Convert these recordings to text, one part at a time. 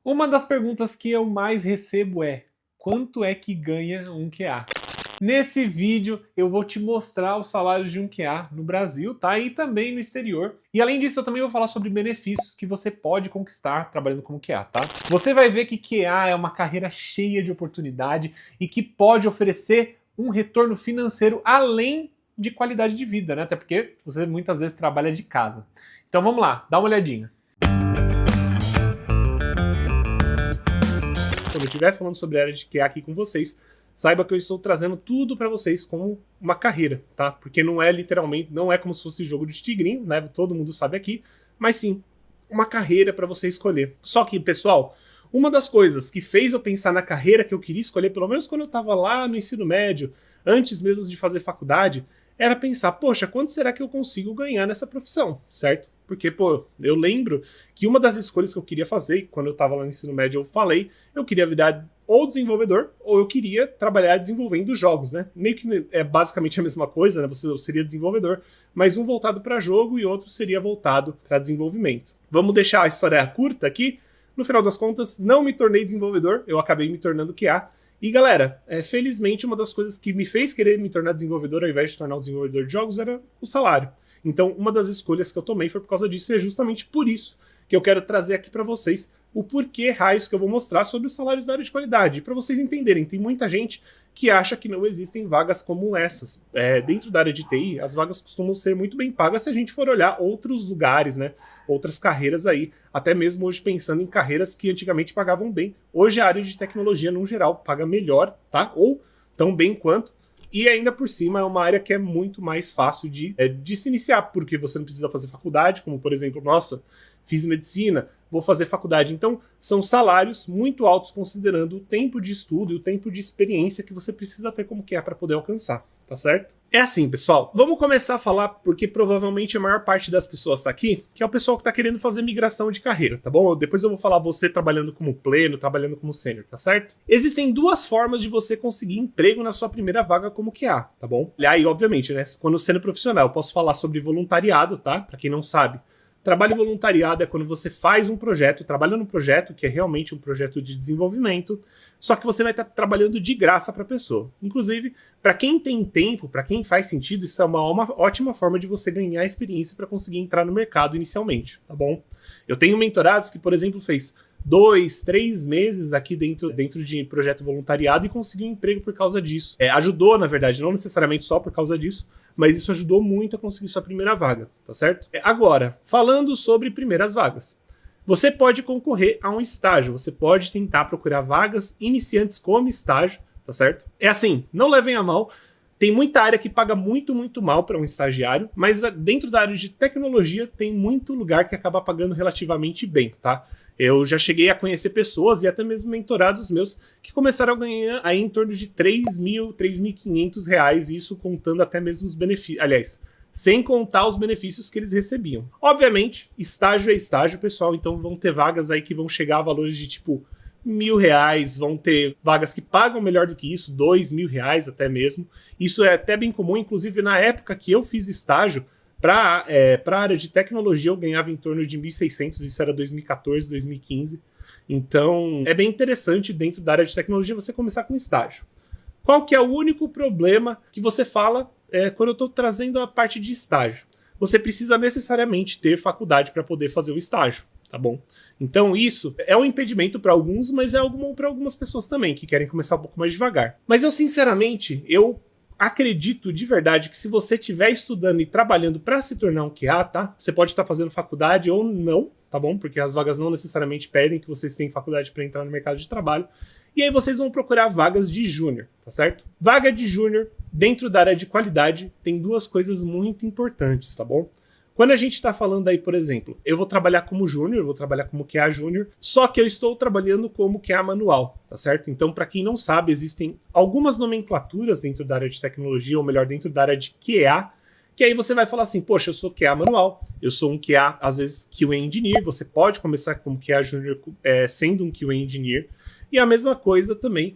Uma das perguntas que eu mais recebo é: quanto é que ganha um QA? Nesse vídeo eu vou te mostrar os salários de um QA no Brasil, tá? E também no exterior. E além disso, eu também vou falar sobre benefícios que você pode conquistar trabalhando como QA, tá? Você vai ver que QA é uma carreira cheia de oportunidade e que pode oferecer um retorno financeiro além de qualidade de vida, né? Até porque você muitas vezes trabalha de casa. Então vamos lá, dá uma olhadinha. Quando eu estiver falando sobre a área de QA aqui com vocês, saiba que eu estou trazendo tudo para vocês como uma carreira, tá? Porque não é literalmente, não é como se fosse jogo de tigrinho, né? Todo mundo sabe aqui, mas sim, uma carreira para você escolher. Só que, pessoal, uma das coisas que fez eu pensar na carreira que eu queria escolher, pelo menos quando eu estava lá no ensino médio, antes mesmo de fazer faculdade, era pensar, poxa, quanto será que eu consigo ganhar nessa profissão, certo? Porque, pô, eu lembro que uma das escolhas que eu queria fazer, quando eu estava lá no ensino médio, eu falei, eu queria virar ou desenvolvedor, ou eu queria trabalhar desenvolvendo jogos, né? Meio que é basicamente a mesma coisa, né? Você seria desenvolvedor, mas um voltado para jogo e outro seria voltado para desenvolvimento. Vamos deixar a história curta aqui. No final das contas, não me tornei desenvolvedor, eu acabei me tornando QA. E galera, felizmente uma das coisas que me fez querer me tornar desenvolvedor ao invés de tornar um desenvolvedor de jogos era o salário. Então, uma das escolhas que eu tomei foi por causa disso, e é justamente por isso que eu quero trazer aqui para vocês o porquê raios que eu vou mostrar sobre os salários da área de qualidade. Para vocês entenderem, tem muita gente que acha que não existem vagas como essas. Dentro da área de TI, as vagas costumam ser muito bem pagas se a gente for olhar outros lugares, né? Outras carreiras aí. Até mesmo hoje pensando em carreiras que antigamente pagavam bem. Hoje a área de tecnologia, no geral, paga melhor, tá? Ou tão bem quanto. E ainda por cima é uma área que é muito mais fácil de se iniciar, porque você não precisa fazer faculdade, como por exemplo, nossa, fiz medicina, vou fazer faculdade. Então, são salários muito altos considerando o tempo de estudo e o tempo de experiência que você precisa ter como QA para poder alcançar, tá certo? É assim, pessoal, vamos começar a falar, porque provavelmente a maior parte das pessoas está aqui, que é o pessoal que está querendo fazer migração de carreira, tá bom? Depois eu vou falar você trabalhando como pleno, trabalhando como sênior, tá certo? Existem duas formas de você conseguir emprego na sua primeira vaga como QA, tá bom? E aí, obviamente, né, quando sendo profissional, eu posso falar sobre voluntariado, tá? Para quem não sabe. Trabalho voluntariado é quando você faz um projeto, trabalha num projeto que é realmente um projeto de desenvolvimento, só que você vai estar trabalhando de graça para a pessoa. Inclusive, para quem tem tempo, para quem faz sentido, isso é uma ótima forma de você ganhar experiência para conseguir entrar no mercado inicialmente, tá bom? Eu tenho mentorados que, por exemplo, fez 2, 3 meses aqui dentro de projeto voluntariado e conseguiu um emprego por causa disso. Ajudou, na verdade, não necessariamente só por causa disso, mas isso ajudou muito a conseguir sua primeira vaga, tá certo? Agora, falando sobre primeiras vagas. Você pode concorrer a um estágio, você pode tentar procurar vagas iniciantes como estágio, tá certo? É assim, não levem a mal, tem muita área que paga muito, muito mal para um estagiário, mas dentro da área de tecnologia tem muito lugar que acaba pagando relativamente bem, tá? Eu já cheguei a conhecer pessoas e até mesmo mentorados meus que começaram a ganhar aí em torno de R$ 3.000, R$ 3.500, isso contando até mesmo os benefícios, aliás, sem contar os benefícios que eles recebiam. Obviamente, estágio é estágio, pessoal, então vão ter vagas aí que vão chegar a valores de tipo R$ 1.000, vão ter vagas que pagam melhor do que isso, R$ 2.000 até mesmo. Isso é até bem comum, inclusive na época que eu fiz estágio, para a área de tecnologia eu ganhava em torno de 1.600, isso era 2014, 2015. Então é bem interessante dentro da área de tecnologia você começar com estágio. Qual que é o único problema que você fala quando eu estou trazendo a parte de estágio? Você precisa necessariamente ter faculdade para poder fazer o estágio, tá bom? Então isso é um impedimento para alguns, mas é algo para algumas pessoas também que querem começar um pouco mais devagar. Mas eu sinceramente, acredito de verdade que se você estiver estudando e trabalhando para se tornar um QA, tá? Você pode estar fazendo faculdade ou não, tá bom? Porque as vagas não necessariamente pedem que vocês tenham faculdade para entrar no mercado de trabalho. E aí vocês vão procurar vagas de júnior, tá certo? Vaga de júnior dentro da área de qualidade tem duas coisas muito importantes, tá bom? Quando a gente está falando aí, por exemplo, eu vou trabalhar como júnior, eu vou trabalhar como QA júnior, só que eu estou trabalhando como QA manual, tá certo? Então, para quem não sabe, existem algumas nomenclaturas dentro da área de tecnologia, ou melhor, dentro da área de QA, que aí você vai falar assim, poxa, eu sou QA manual, eu sou um QA, às vezes, QA Engineer, você pode começar como QA júnior sendo um QA Engineer, e a mesma coisa também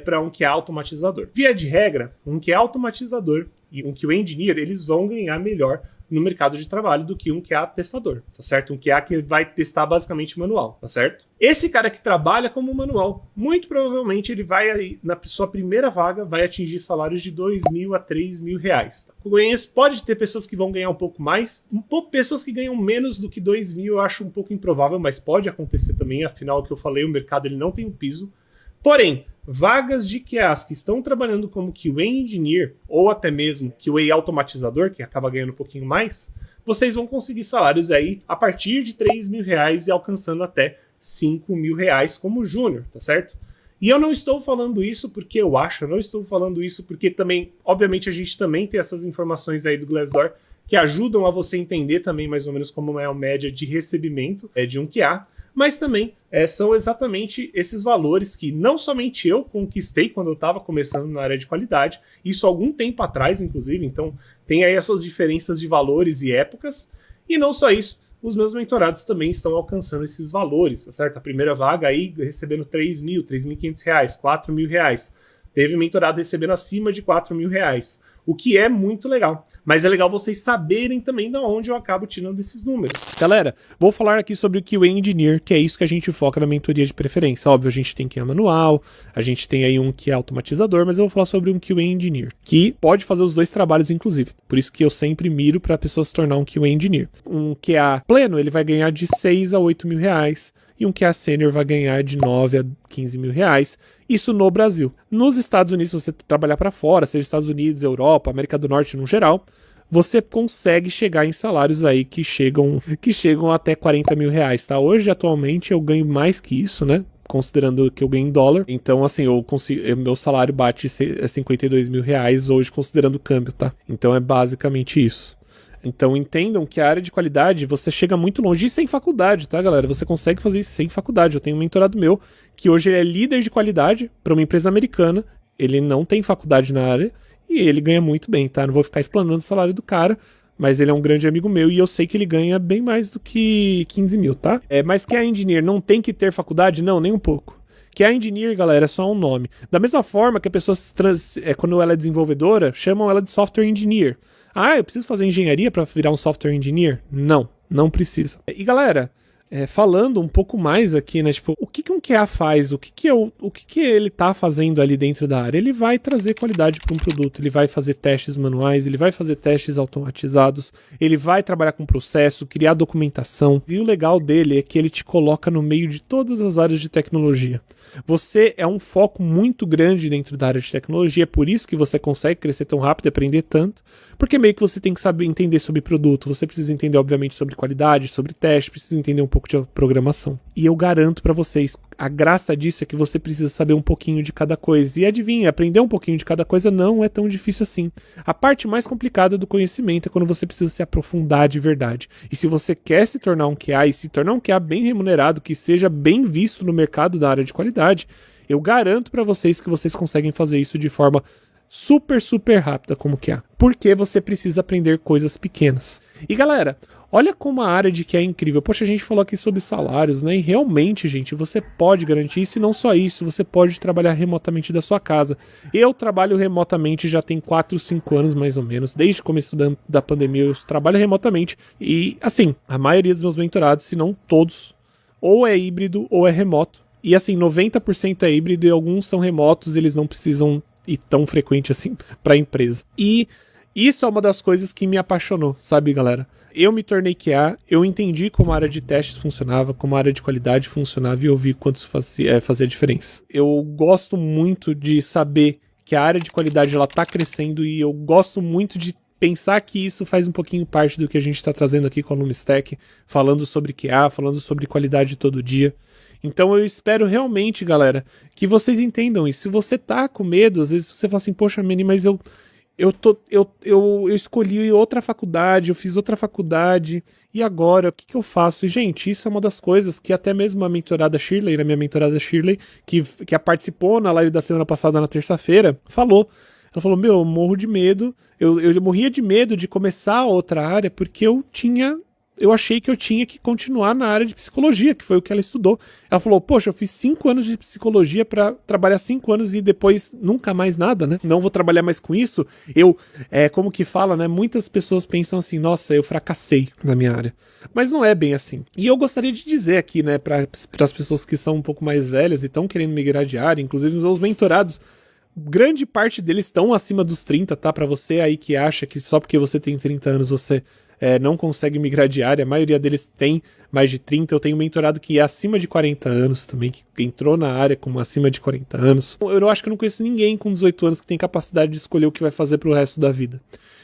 para um QA automatizador. Via de regra, um QA automatizador e um QA Engineer, eles vão ganhar melhor no mercado de trabalho do que um QA testador, tá certo? Um QA que vai testar basicamente manual, tá certo? Esse cara que trabalha como manual, muito provavelmente ele vai, na sua primeira vaga, vai atingir salários de R$2.000 a R$3.000. Pode ter pessoas que vão ganhar um pouco mais, pessoas que ganham menos do que 2.000 eu acho um pouco improvável, mas pode acontecer também, afinal, o que eu falei, o mercado ele não tem um piso. Porém, vagas de QAs que estão trabalhando como QA Engineer ou até mesmo QA automatizador, que acaba ganhando um pouquinho mais, vocês vão conseguir salários aí a partir de R$3.000 e alcançando até R$5.000 como júnior, tá certo? E eu não estou falando isso porque eu acho, eu não estou falando isso porque também, obviamente a gente também tem essas informações aí do Glassdoor que ajudam a você entender também mais ou menos como é a média de recebimento de um QA, mas também são exatamente esses valores que não somente eu conquistei quando eu estava começando na área de qualidade, isso há algum tempo atrás, inclusive, então tem aí as suas diferenças de valores e épocas, e não só isso, os meus mentorados também estão alcançando esses valores, tá certo? A primeira vaga aí recebendo R$3.000, R$3.500, R$4.000, teve mentorado recebendo acima de R$4.000, o que é muito legal. Mas é legal vocês saberem também de onde eu acabo tirando esses números. Galera, vou falar aqui sobre o QA Engineer, que é isso que a gente foca na mentoria de preferência. Óbvio, a gente tem QA manual, a gente tem aí um QA automatizador, mas eu vou falar sobre um QA Engineer, que pode fazer os dois trabalhos, inclusive. Por isso que eu sempre miro para a pessoa se tornar um QA Engineer. Um QA pleno, ele vai ganhar de R$6.000 a R$8.000, e um QA Sênior vai ganhar de R$9.000 a R$15.000. Isso no Brasil. Nos Estados Unidos, se você trabalhar para fora, seja Estados Unidos, Europa, América do Norte no geral, você consegue chegar em salários aí que chegam até R$40.000, tá? Hoje, atualmente, eu ganho mais que isso, né? Considerando que eu ganho em dólar. Então, assim, meu salário bate R$52.000 hoje, considerando o câmbio, tá? Então, é basicamente isso. Então entendam que a área de qualidade você chega muito longe e sem faculdade, tá, galera? Você consegue fazer isso sem faculdade. Eu tenho um mentorado meu que hoje ele é líder de qualidade para uma empresa americana. Ele não tem faculdade na área e ele ganha muito bem, tá? Não vou ficar explanando o salário do cara, mas ele é um grande amigo meu e eu sei que ele ganha bem mais do que 15 mil, tá? Mas que a engineer não tem que ter faculdade? Não, nem um pouco. Que a engineer, galera, é só um nome. Da mesma forma que a pessoa, quando ela é desenvolvedora, chamam ela de software engineer. Ah, eu preciso fazer engenharia para virar um software engineer? Não, não precisa. E galera, falando um pouco mais aqui, né, tipo, o que um QA faz? O que ele tá fazendo ali dentro da área? Ele vai trazer qualidade para um produto, ele vai fazer testes manuais, ele vai fazer testes automatizados, ele vai trabalhar com processo, criar documentação. E o legal dele é que ele te coloca no meio de todas as áreas de tecnologia. Você é um foco muito grande dentro da área de tecnologia, é por isso que você consegue crescer tão rápido e aprender tanto, porque meio que você tem que saber entender sobre produto, você precisa entender obviamente sobre qualidade, sobre teste, precisa entender um pouco de programação. E eu garanto pra vocês, a graça disso é que você precisa saber um pouquinho de cada coisa. E adivinha, aprender um pouquinho de cada coisa não é tão difícil assim. A parte mais complicada do conhecimento é quando você precisa se aprofundar de verdade. E se você quer se tornar um QA e se tornar um QA bem remunerado, que seja bem visto no mercado da área de qualidade, eu garanto pra vocês que vocês conseguem fazer isso de forma super, super rápida como QA. Porque você precisa aprender coisas pequenas. E galera, olha como a área de QA é incrível. Poxa, a gente falou aqui sobre salários, né? E realmente, gente, você pode garantir isso e não só isso, você pode trabalhar remotamente da sua casa. Eu trabalho remotamente já tem 4, 5 anos mais ou menos. Desde o começo da pandemia eu trabalho remotamente. E, assim, a maioria dos meus mentorados, se não todos, ou é híbrido ou é remoto. E, assim, 90% é híbrido e alguns são remotos, eles não precisam ir tão frequente assim para a empresa. E isso é uma das coisas que me apaixonou, sabe, galera? Eu me tornei QA, eu entendi como a área de testes funcionava, como a área de qualidade funcionava e eu vi quanto isso fazia diferença. Eu gosto muito de saber que a área de qualidade ela tá crescendo e eu gosto muito de pensar que isso faz um pouquinho parte do que a gente está trazendo aqui com a Lumistack, falando sobre QA, falando sobre qualidade todo dia. Então eu espero realmente, galera, que vocês entendam isso. Se você tá com medo, às vezes você fala assim, poxa, Manny, mas eu escolhi outra faculdade, eu fiz outra faculdade, e agora, o que eu faço? E, gente, isso é uma das coisas que até mesmo a mentorada Shirley, a minha mentorada Shirley, que participou na live da semana passada, na terça-feira, falou. Ela falou, meu, eu morro de medo, eu morria de medo de começar outra área, porque eu eu achei que eu tinha que continuar na área de psicologia, que foi o que ela estudou. Ela falou, poxa, eu fiz 5 anos de psicologia pra trabalhar 5 anos e depois nunca mais nada, né? Não vou trabalhar mais com isso. Como que fala, né? Muitas pessoas pensam assim, nossa, eu fracassei na minha área. Mas não é bem assim. E eu gostaria de dizer aqui, né, para as pessoas que são um pouco mais velhas e estão querendo migrar de área, inclusive os mentorados, grande parte deles estão acima dos 30, tá? Pra você aí que acha que só porque você tem 30 anos você não consegue migrar de área, a maioria deles tem mais de 30. Eu tenho um mentorado que é acima de 40 anos também, que entrou na área com acima de 40 anos. Eu acho que eu não conheço ninguém com 18 anos que tem capacidade de escolher o que vai fazer pro resto da vida.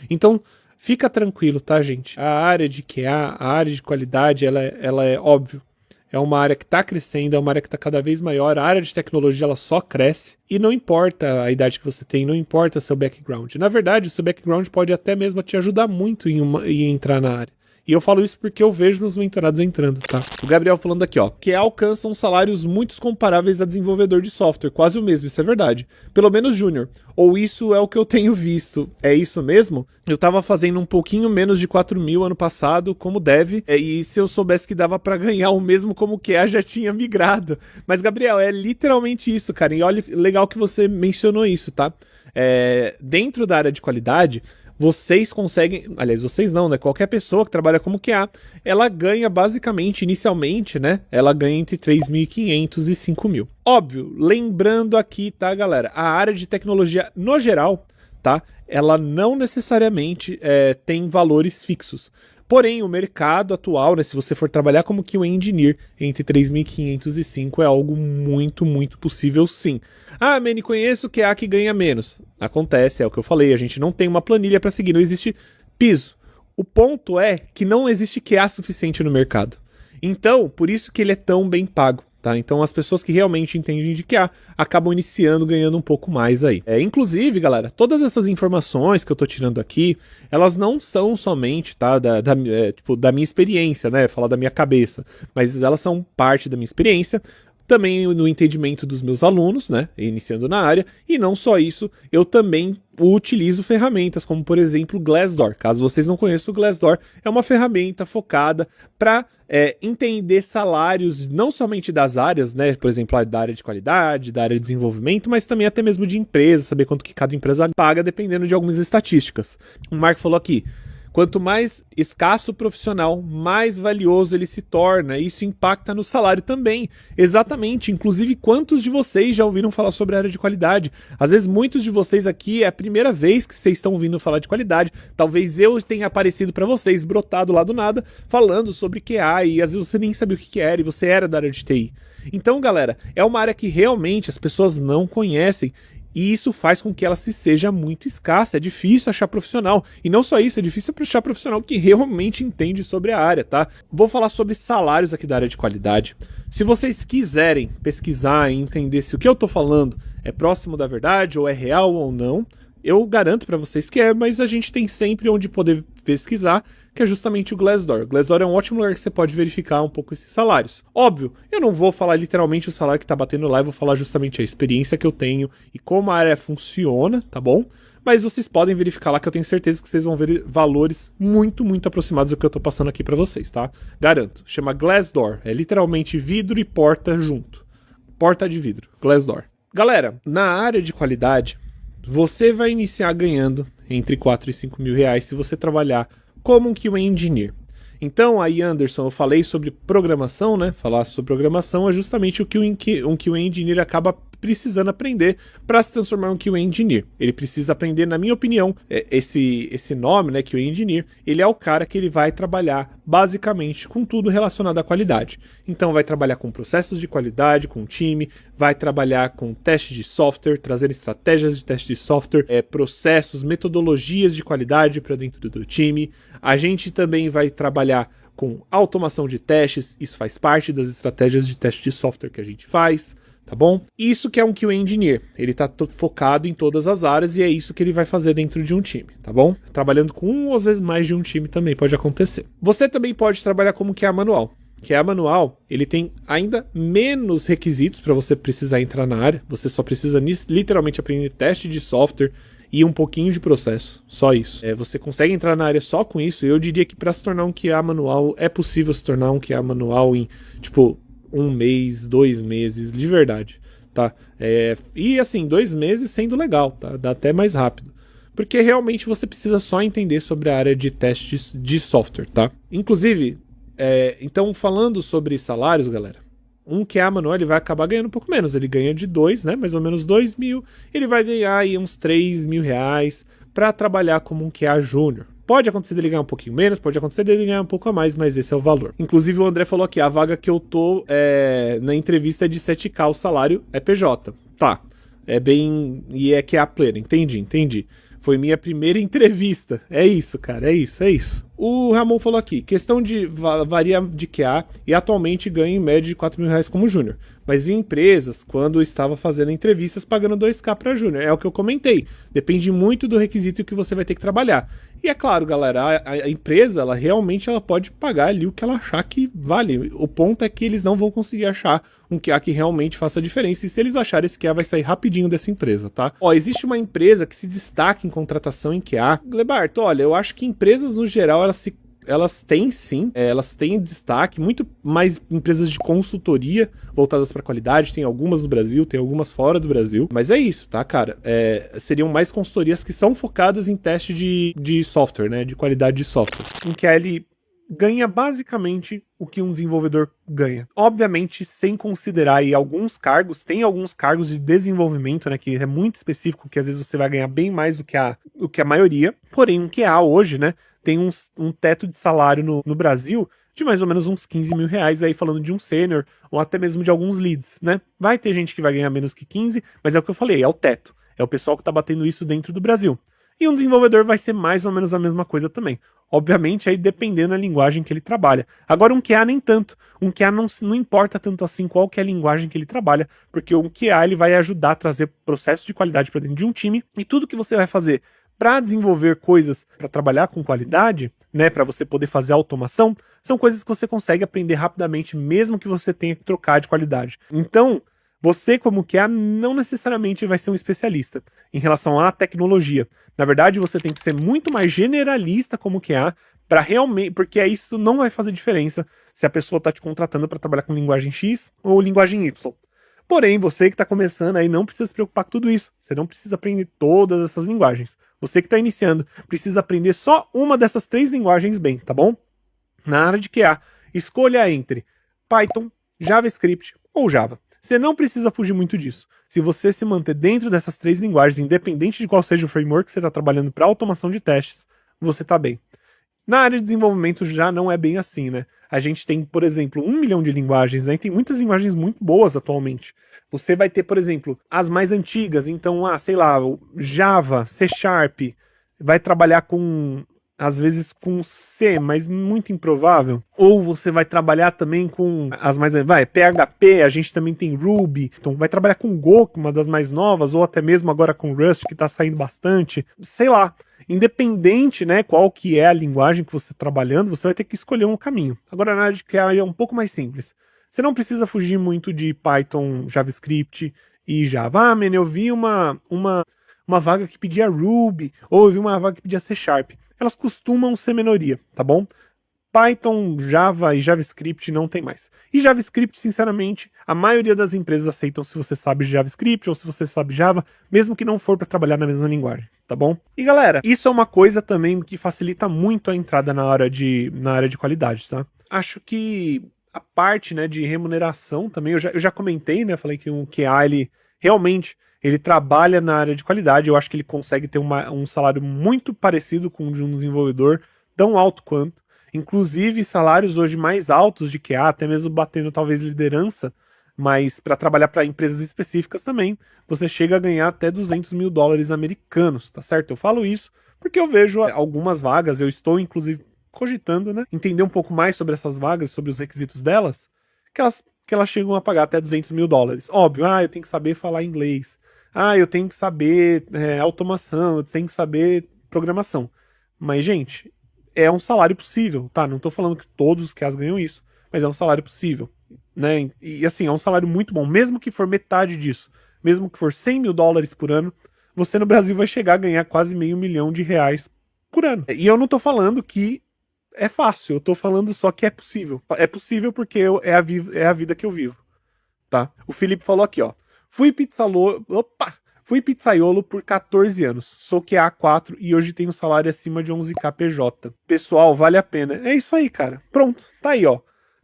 Então, fica tranquilo, tá, gente? A área de QA, a área de qualidade, ela é óbvio. É uma área que está crescendo, é uma área que está cada vez maior. A área de tecnologia ela só cresce. E não importa a idade que você tem, não importa seu background. Na verdade, o seu background pode até mesmo te ajudar muito em entrar na área. E eu falo isso porque eu vejo nos mentorados entrando, tá? O Gabriel falando aqui, ó, que alcançam salários muito comparáveis a desenvolvedor de software. Quase o mesmo, isso é verdade. Pelo menos júnior. Ou isso é o que eu tenho visto. É isso mesmo? Eu tava fazendo um pouquinho menos de 4 mil ano passado como dev. E se eu soubesse que dava pra ganhar o mesmo como QA, já tinha migrado. Mas, Gabriel, é literalmente isso, cara. E olha, legal que você mencionou isso, tá? Dentro da área de qualidade, vocês conseguem, aliás, vocês não, né? Qualquer pessoa que trabalha como QA, ela ganha basicamente, inicialmente, né? Ela ganha entre 3.500 e 5.000. Óbvio, lembrando aqui, tá, galera? A área de tecnologia, no geral, tá? Ela não necessariamente tem valores fixos. Porém, o mercado atual, né, se você for trabalhar como QA Engineer, entre 3.500 e 5 é algo muito, muito possível sim. Ah, Manny, conheço QA que ganha menos. Acontece, é o que eu falei, a gente não tem uma planilha para seguir, não existe piso. O ponto é que não existe QA suficiente no mercado. Então, por isso que ele é tão bem pago. Tá? Então as pessoas que realmente entendem de QA acabam iniciando ganhando um pouco mais aí. Inclusive, galera, todas essas informações que eu tô tirando aqui, elas não são somente, tá, da minha experiência, né, falar da minha cabeça, mas elas são parte da minha experiência, também no entendimento dos meus alunos, né, iniciando na área, e não só isso, eu também utilizo ferramentas como, por exemplo, Glassdoor. Caso vocês não conheçam, o Glassdoor é uma ferramenta focada para entender salários não somente das áreas, né, por exemplo, da área de qualidade, da área de desenvolvimento, mas também até mesmo de empresa, saber quanto que cada empresa paga dependendo de algumas estatísticas. O Marco falou aqui, quanto mais escasso o profissional, mais valioso ele se torna. Isso impacta no salário também. Exatamente. Inclusive, quantos de vocês já ouviram falar sobre a área de qualidade? Às vezes, muitos de vocês aqui é a primeira vez que vocês estão ouvindo falar de qualidade. Talvez eu tenha aparecido para vocês, brotado lá do nada, falando sobre QA, e às vezes você nem sabia o que era e você era da área de TI. Então, galera, é uma área que realmente as pessoas não conhecem. E isso faz com que ela seja muito escassa, é difícil achar profissional. E não só isso, é difícil achar profissional que realmente entende sobre a área, tá? Vou falar sobre salários aqui da área de qualidade. Se vocês quiserem pesquisar e entender se o que eu tô falando é próximo da verdade, ou é real ou não, eu garanto pra vocês que é, mas a gente tem sempre onde poder pesquisar, que é justamente o Glassdoor. O Glassdoor é um ótimo lugar que você pode verificar um pouco esses salários. Óbvio, eu não vou falar literalmente o salário que tá batendo lá, eu vou falar justamente a experiência que eu tenho e como a área funciona, tá bom? Mas vocês podem verificar lá que eu tenho certeza que vocês vão ver valores muito, muito aproximados do que eu tô passando aqui pra vocês, tá? Garanto. Chama Glassdoor. É literalmente vidro e porta junto. Porta de vidro. Glassdoor. Galera, na área de qualidade, você vai iniciar ganhando entre 4 e 5 mil reais se você trabalhar como um QA Engineer. Então, aí, Anderson, eu falei sobre programação, né? Falar sobre programação é justamente o que um QA Engineer acaba precisando aprender para se transformar em um QA Engineer. Ele precisa aprender, na minha opinião, esse nome, né, QA Engineer, ele é o cara que ele vai trabalhar basicamente com tudo relacionado à qualidade. Então vai trabalhar com processos de qualidade, com time, vai trabalhar com testes de software, trazer estratégias de teste de software, processos, metodologias de qualidade para dentro do time. A gente também vai trabalhar com automação de testes, isso faz parte das estratégias de teste de software que a gente faz. Tá bom? Isso que é um QA Engineer. Ele tá focado em todas as áreas e é isso que ele vai fazer dentro de um time, tá bom? Trabalhando com um ou às vezes mais de um time também pode acontecer. Você também pode trabalhar como QA manual. QA manual, ele tem ainda menos requisitos para você precisar entrar na área. Você só precisa literalmente aprender teste de software e um pouquinho de processo, só isso. Você consegue entrar na área só com isso, e eu diria que para se tornar um QA manual, é possível se tornar um QA manual em, tipo, 1 mês, 2 meses, de verdade, tá? E assim, 2 meses sendo legal, tá? Dá até mais rápido. Porque realmente você precisa só entender sobre a área de testes de software, tá? Inclusive, então falando sobre salários, galera, um QA manual ele vai acabar ganhando um pouco menos. Ele ganha de 2, né? Mais ou menos 2 mil. Ele vai ganhar aí uns 3 mil reais para trabalhar como um QA júnior. Pode acontecer dele ganhar um pouquinho menos, pode acontecer dele ganhar um pouco a mais, mas esse é o valor. Inclusive o André falou aqui, a vaga que eu tô na entrevista é de 7K, o salário é PJ. Tá, é bem... e é QA pleno, entendi. Foi minha primeira entrevista. É isso, cara, é isso. O Ramon falou aqui, questão de varia de QA e atualmente ganho em média de 4 mil reais como júnior. Mas vi empresas, quando estava fazendo entrevistas, pagando 2K para júnior. É o que eu comentei. Depende muito do requisito que você vai ter que trabalhar. E é claro, galera, a empresa, ela realmente pode pagar ali o que ela achar que vale. O ponto é que eles não vão conseguir achar um QA que realmente faça diferença. E se eles acharem, esse QA vai sair rapidinho dessa empresa, tá? Ó, existe uma empresa que se destaca em contratação em QA. Glebarto, olha, eu acho que empresas no geral, elas têm sim, elas têm destaque, muito mais empresas de consultoria voltadas para qualidade, tem algumas no Brasil, tem algumas fora do Brasil, mas é isso, tá, cara? Seriam mais consultorias que são focadas em teste de software, né, de qualidade de software, em que ele ganha basicamente o que um desenvolvedor ganha. Obviamente, sem considerar aí alguns cargos, tem alguns cargos de desenvolvimento, né, que é muito específico, que às vezes você vai ganhar bem mais do que a maioria, porém um QA hoje, né, tem um teto de salário no Brasil de mais ou menos uns 15 mil reais, aí falando de um sênior, ou até mesmo de alguns leads, né? Vai ter gente que vai ganhar menos que 15, mas é o que eu falei, é o teto. É o pessoal que tá batendo isso dentro do Brasil. E um desenvolvedor vai ser mais ou menos a mesma coisa também. Obviamente, aí dependendo da linguagem que ele trabalha. Agora, um QA nem tanto. Um QA não importa tanto assim qual que é a linguagem que ele trabalha, porque um QA ele vai ajudar a trazer processo de qualidade para dentro de um time, e tudo que você vai fazer para desenvolver coisas, para trabalhar com qualidade, né, para você poder fazer automação, são coisas que você consegue aprender rapidamente, mesmo que você tenha que trocar de qualidade. Então, você como QA não necessariamente vai ser um especialista em relação à tecnologia. Na verdade, você tem que ser muito mais generalista como QA para realmente, porque isso não vai fazer diferença se a pessoa está te contratando para trabalhar com linguagem X ou linguagem Y. Porém, você que está começando aí não precisa se preocupar com tudo isso. Você não precisa aprender todas essas linguagens. Você que está iniciando precisa aprender só uma dessas 3 linguagens bem, tá bom? Na área de QA, escolha entre Python, JavaScript ou Java. Você não precisa fugir muito disso. Se você se manter dentro dessas 3 linguagens, independente de qual seja o framework que você está trabalhando para automação de testes, você está bem. Na área de desenvolvimento já não é bem assim, né? A gente tem, por exemplo, 1 milhão de linguagens, né? E tem muitas linguagens muito boas atualmente. Você vai ter, por exemplo, as mais antigas, então, sei lá, Java, C Sharp, vai trabalhar com, às vezes, com C, mas muito improvável. Ou você vai trabalhar também com as mais... PHP, a gente também tem Ruby, então vai trabalhar com Go, uma das mais novas, ou até mesmo agora com Rust, que tá saindo bastante. Sei lá. Independente, né, qual que é a linguagem que você está trabalhando, você vai ter que escolher um caminho. Agora, na área de QA é um pouco mais simples. Você não precisa fugir muito de Python, JavaScript e Java. Eu vi uma vaga que pedia Ruby, ou eu vi uma vaga que pedia C Sharp. Elas costumam ser minoria, tá bom? Python, Java e JavaScript não tem mais. E JavaScript, sinceramente, a maioria das empresas aceitam se você sabe JavaScript ou se você sabe Java, mesmo que não for para trabalhar na mesma linguagem, tá bom? E galera, isso é uma coisa também que facilita muito a entrada na área de qualidade, tá? Acho que a parte, né, de remuneração também, eu já comentei, né, falei que um QA, ele realmente ele trabalha na área de qualidade, eu acho que ele consegue ter um salário muito parecido com o de um desenvolvedor, tão alto quanto. Inclusive salários hoje mais altos de QA, até mesmo batendo talvez liderança, mas para trabalhar para empresas específicas também, você chega a ganhar até 200 mil dólares americanos, tá certo? Eu falo isso porque eu vejo algumas vagas, eu estou inclusive cogitando, né, entender um pouco mais sobre essas vagas, sobre os requisitos delas, que elas chegam a pagar até 200 mil dólares. Óbvio, eu tenho que saber falar inglês, eu tenho que saber automação, eu tenho que saber programação. Mas, gente, é um salário possível, tá? Não tô falando que todos os QAs ganham isso, mas é um salário possível, né? E assim, é um salário muito bom, mesmo que for metade disso, mesmo que for 100 mil dólares por ano, você no Brasil vai chegar a ganhar quase R$500 mil por ano. E eu não tô falando que é fácil, eu tô falando só que é possível. É possível porque é a vida que eu vivo, tá? O Felipe falou aqui, ó. Fui pizzaiolo por 14 anos. Sou QA4 e hoje tenho salário acima de 11k PJ. Pessoal, vale a pena. É isso aí, cara. Pronto, tá aí, ó.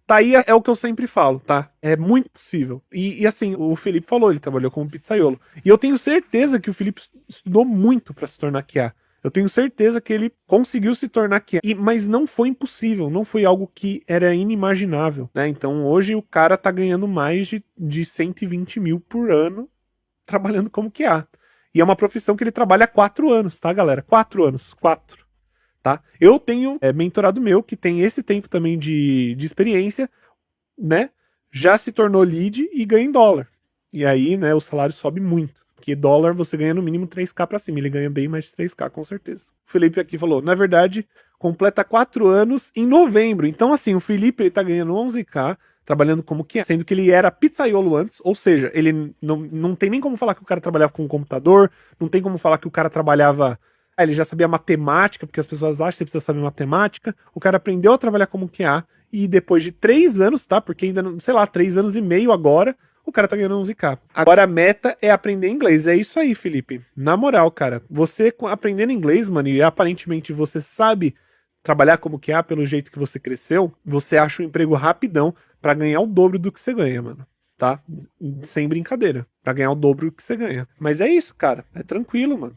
Tá aí é o que eu sempre falo, tá? É muito possível. E assim, o Felipe falou, ele trabalhou como pizzaiolo. E eu tenho certeza que o Felipe estudou muito pra se tornar QA. Eu tenho certeza que ele conseguiu se tornar QA. Mas não foi impossível, não foi algo que era inimaginável, né? Então hoje o cara tá ganhando mais de 120 mil por ano trabalhando como QA. E é uma profissão que ele trabalha há 4 anos, tá, galera? 4 anos, 4. Tá? Eu tenho mentorado meu que tem esse tempo também de experiência, né? Já se tornou lead e ganha em dólar. E aí, né, o salário sobe muito. Porque dólar você ganha no mínimo 3k pra cima. Ele ganha bem mais de 3k, com certeza. O Felipe aqui falou, na verdade, completa 4 anos em novembro. Então, assim, o Felipe ele tá ganhando 11k, trabalhando como QA, sendo que ele era pizzaiolo antes, ou seja, ele não tem nem como falar que o cara trabalhava com um computador, não tem como falar que o cara trabalhava... ele já sabia matemática, porque as pessoas acham que você precisa saber matemática. O cara aprendeu a trabalhar como QA e depois de 3 anos, tá? Porque ainda, não, sei lá, 3 anos e meio agora, o cara tá ganhando 11k. Agora a meta é aprender inglês. É isso aí, Felipe. Na moral, cara, você aprendendo inglês, mano, e aparentemente você sabe trabalhar como QA pelo jeito que você cresceu, você acha um emprego rapidão pra ganhar o dobro do que você ganha, mano. Tá? Sem brincadeira. Pra ganhar o dobro do que você ganha. Mas é isso, cara. É tranquilo, mano.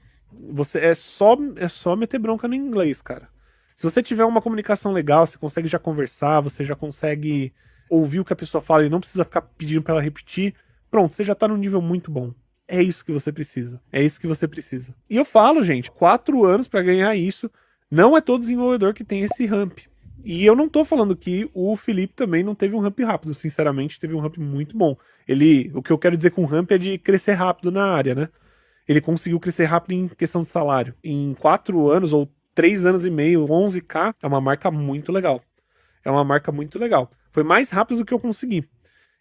Você é só meter bronca no inglês, cara. Se você tiver uma comunicação legal, você consegue já conversar, você já consegue ouvir o que a pessoa fala e não precisa ficar pedindo pra ela repetir, pronto, você já tá num nível muito bom. É isso que você precisa. É isso que você precisa. E eu falo, gente, 4 anos pra ganhar isso, não é todo desenvolvedor que tem esse ramp. E eu não tô falando que o Felipe também não teve um ramp rápido, sinceramente, teve um ramp muito bom. O que eu quero dizer com ramp é de crescer rápido na área, né? Ele conseguiu crescer rápido em questão de salário. Em 4 anos ou 3 anos e meio, 11k, é uma marca muito legal. É uma marca muito legal. Foi mais rápido do que eu consegui.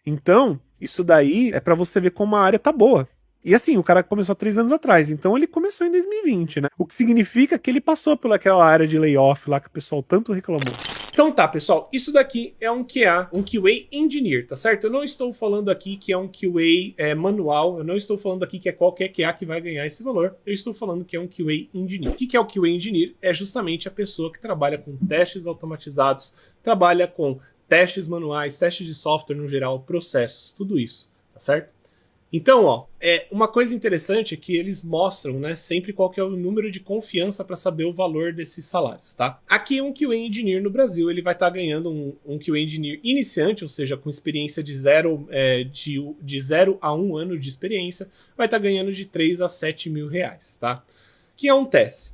Então, isso daí é pra você ver como a área tá boa. E assim, o cara começou há 3 anos atrás, então ele começou em 2020, né? O que significa que ele passou pelaquela área de layoff lá que o pessoal tanto reclamou. Então tá, pessoal, isso daqui é um QA, um QA Engineer, tá certo? Eu não estou falando aqui que é um QA manual, eu não estou falando aqui que é qualquer QA que vai ganhar esse valor, eu estou falando que é um QA Engineer. O que é o QA Engineer? É justamente a pessoa que trabalha com testes automatizados, trabalha com testes manuais, testes de software no geral, processos, tudo isso, tá certo? Então, ó, uma coisa interessante é que eles mostram, né, sempre qual que é o número de confiança para saber o valor desses salários, tá? Aqui um QA Engineer no Brasil, ele vai estar ganhando um QA Engineer iniciante, ou seja, com experiência de 0 a 1 ano de experiência, vai estar ganhando de 3 a 7 mil reais, tá? Que acontece?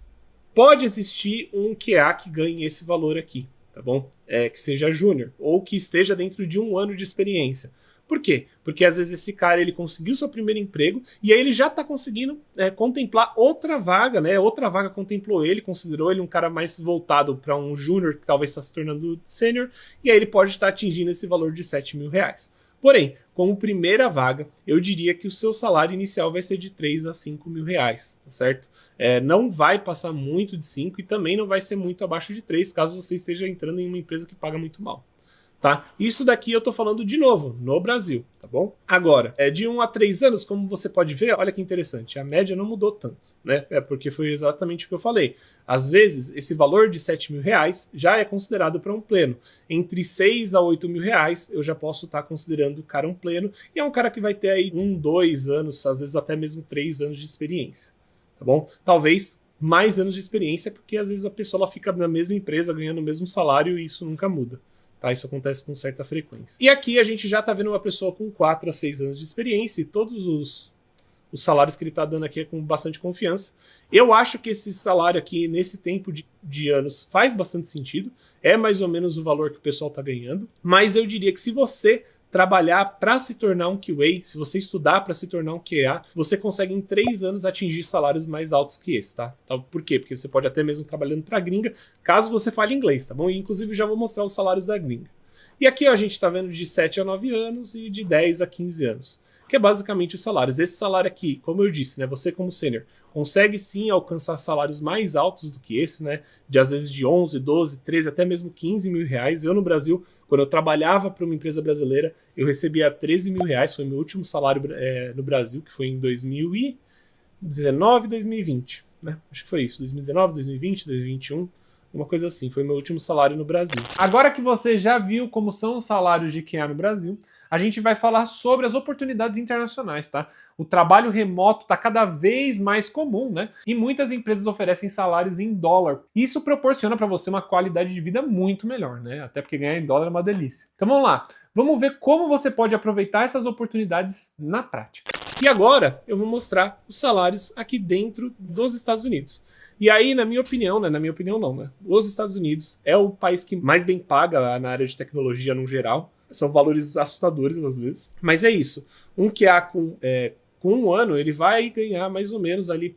Pode existir um QA que ganhe esse valor aqui, tá bom? Que seja júnior, ou que esteja dentro de 1 ano de experiência. Por quê? Porque às vezes esse cara ele conseguiu seu primeiro emprego e aí ele já está conseguindo contemplar outra vaga, né? Outra vaga contemplou ele, considerou ele um cara mais voltado para um júnior que talvez está se tornando sênior e aí ele pode estar atingindo esse valor de 7 mil reais. Porém, como primeira vaga, eu diria que o seu salário inicial vai ser de 3 a 5 mil reais, tá certo? Não vai passar muito de 5 e também não vai ser muito abaixo de 3 caso você esteja entrando em uma empresa que paga muito mal. Tá? Isso daqui eu tô falando de novo, no Brasil, tá bom? Agora, de 1 a 3 anos, como você pode ver, olha que interessante, a média não mudou tanto, né? Porque foi exatamente o que eu falei. Às vezes, esse valor de 7 mil reais já é considerado para um pleno. Entre 6 a 8 mil reais, eu já posso estar considerando o cara um pleno, e é um cara que vai ter aí 1, 2 anos, às vezes até mesmo 3 anos de experiência, tá bom? Talvez mais anos de experiência, porque às vezes a pessoa ela fica na mesma empresa, ganhando o mesmo salário, e isso nunca muda. Tá, isso acontece com certa frequência. E aqui a gente já está vendo uma pessoa com 4 a 6 anos de experiência e todos os salários que ele está dando aqui é com bastante confiança. Eu acho que esse salário aqui, nesse tempo de anos, faz bastante sentido. É mais ou menos o valor que o pessoal está ganhando. Mas eu diria que se você trabalhar para se tornar um QA, se você estudar para se tornar um QA, você consegue em 3 anos atingir salários mais altos que esse, tá? Por quê? Porque você pode até mesmo trabalhando para gringa, caso você fale inglês, tá bom? E inclusive já vou mostrar os salários da gringa. E aqui ó, a gente tá vendo de 7 a 9 anos e de 10 a 15 anos. que é basicamente os salários. Esse salário aqui, como eu disse, né, você como sênior, consegue sim alcançar salários mais altos do que esse, né, de às vezes de 11, 12, 13, até mesmo 15 mil reais. Eu no Brasil, quando eu trabalhava para uma empresa brasileira, eu recebia 13 mil reais, foi meu último salário no Brasil, que foi em 2019, 2020, né? Acho que foi isso, 2019, 2020, 2021, uma coisa assim, foi meu último salário no Brasil. Agora que você já viu como são os salários de QA no Brasil, a gente vai falar sobre as oportunidades internacionais, tá? O trabalho remoto está cada vez mais comum, né? E muitas empresas oferecem salários em dólar. Isso proporciona para você uma qualidade de vida muito melhor, né? Até porque ganhar em dólar é uma delícia. Então vamos lá, vamos ver como você pode aproveitar essas oportunidades na prática. E agora eu vou mostrar os salários aqui dentro dos Estados Unidos. E aí, na minha opinião, né? Na minha opinião não, né? Os Estados Unidos é o país que mais bem paga na área de tecnologia no geral. São valores assustadores às vezes. Mas é isso. Um QA com um ano, ele vai ganhar mais ou menos ali,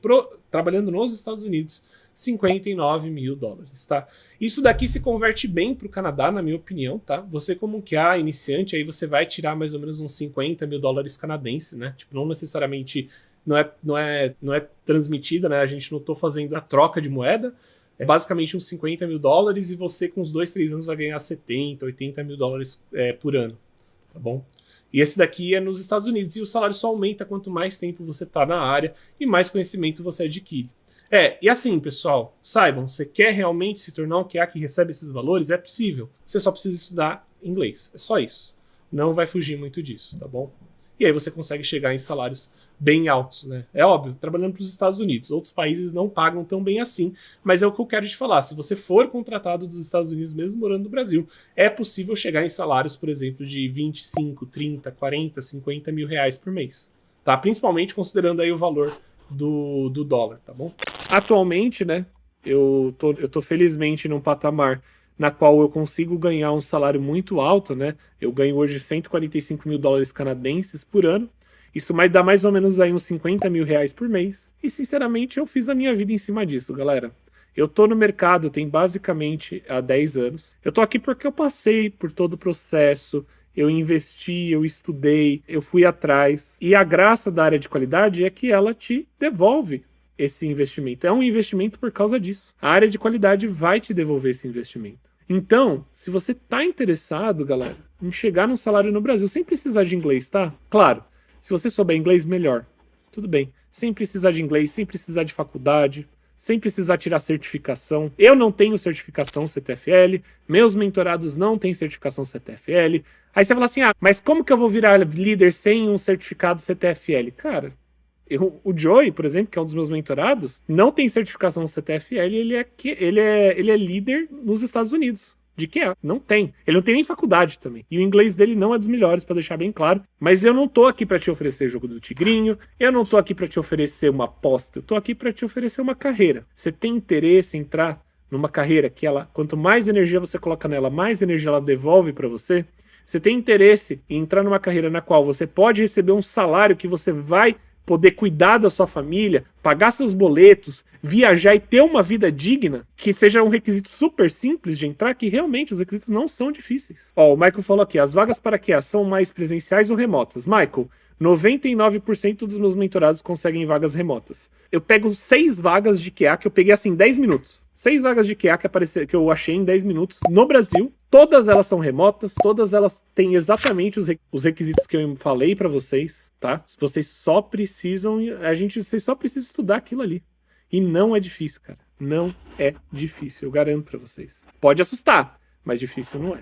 trabalhando nos Estados Unidos, 59 mil dólares, tá? Isso daqui se converte bem para o Canadá, na minha opinião, tá? Você como um QA iniciante, aí você vai tirar mais ou menos uns 50 mil dólares canadenses, né? Tipo, não necessariamente, não é transmitida, né? A gente não tô fazendo a troca de moeda, é basicamente uns 50 mil dólares e você com uns 2, 3 anos vai ganhar 70, 80 mil dólares por ano, tá bom? E esse daqui é nos Estados Unidos e o salário só aumenta quanto mais tempo você tá na área e mais conhecimento você adquire. E assim, pessoal, saibam, você quer realmente se tornar um QA que recebe esses valores? É possível. Você só precisa estudar inglês, é só isso. Não vai fugir muito disso, tá bom? E aí você consegue chegar em salários bem altos, né? É óbvio, trabalhando para os Estados Unidos. Outros países não pagam tão bem assim, mas é o que eu quero te falar. Se você for contratado dos Estados Unidos, mesmo morando no Brasil, é possível chegar em salários, por exemplo, de 25, 30, 40, 50 mil reais por mês. Tá? Principalmente considerando aí o valor do dólar, tá bom? Atualmente, né, eu tô felizmente num patamar na qual eu consigo ganhar um salário muito alto, né? Eu ganho hoje 145 mil dólares canadenses por ano. Isso dá mais ou menos aí uns 50 mil reais por mês. E, sinceramente, eu fiz a minha vida em cima disso, galera. Eu tô no mercado tem basicamente há 10 anos. Eu tô aqui porque eu passei por todo o processo, eu investi, eu estudei, eu fui atrás. E a graça da área de qualidade é que ela te devolve esse investimento. É um investimento por causa disso. A área de qualidade vai te devolver esse investimento. Então, se você tá interessado, galera, em chegar num salário no Brasil, sem precisar de inglês, tá? Claro, se você souber inglês, melhor. Tudo bem. Sem precisar de inglês, sem precisar de faculdade, sem precisar tirar certificação. Eu não tenho certificação CTFL, meus mentorados não têm certificação CTFL. Aí você fala assim, mas como que eu vou virar líder sem um certificado CTFL? Cara, o Joey, por exemplo, que é um dos meus mentorados, não tem certificação CTFL, ele é líder nos Estados Unidos. De QA. Não tem. Ele não tem nem faculdade também. E o inglês dele não é dos melhores, pra deixar bem claro. Mas eu não tô aqui pra te oferecer jogo do tigrinho, eu não tô aqui pra te oferecer uma aposta, eu tô aqui pra te oferecer uma carreira. Você tem interesse em entrar numa carreira que quanto mais energia você coloca nela, mais energia ela devolve pra você? Você tem interesse em entrar numa carreira na qual você pode receber um salário que você vai poder cuidar da sua família, pagar seus boletos, viajar e ter uma vida digna, que seja um requisito super simples de entrar, que realmente os requisitos não são difíceis. O Michael falou aqui, as vagas para QA são mais presenciais ou remotas? Michael, 99% dos meus mentorados conseguem vagas remotas. Eu pego 6 vagas de QA que eu peguei assim em 10 minutos. 6 vagas de QA que eu achei em 10 minutos no Brasil. Todas elas são remotas, todas elas têm exatamente os requisitos que eu falei pra vocês, tá? Vocês só precisam, vocês só precisam estudar aquilo ali. E não é difícil, cara. Não é difícil, eu garanto pra vocês. Pode assustar, mas difícil não é.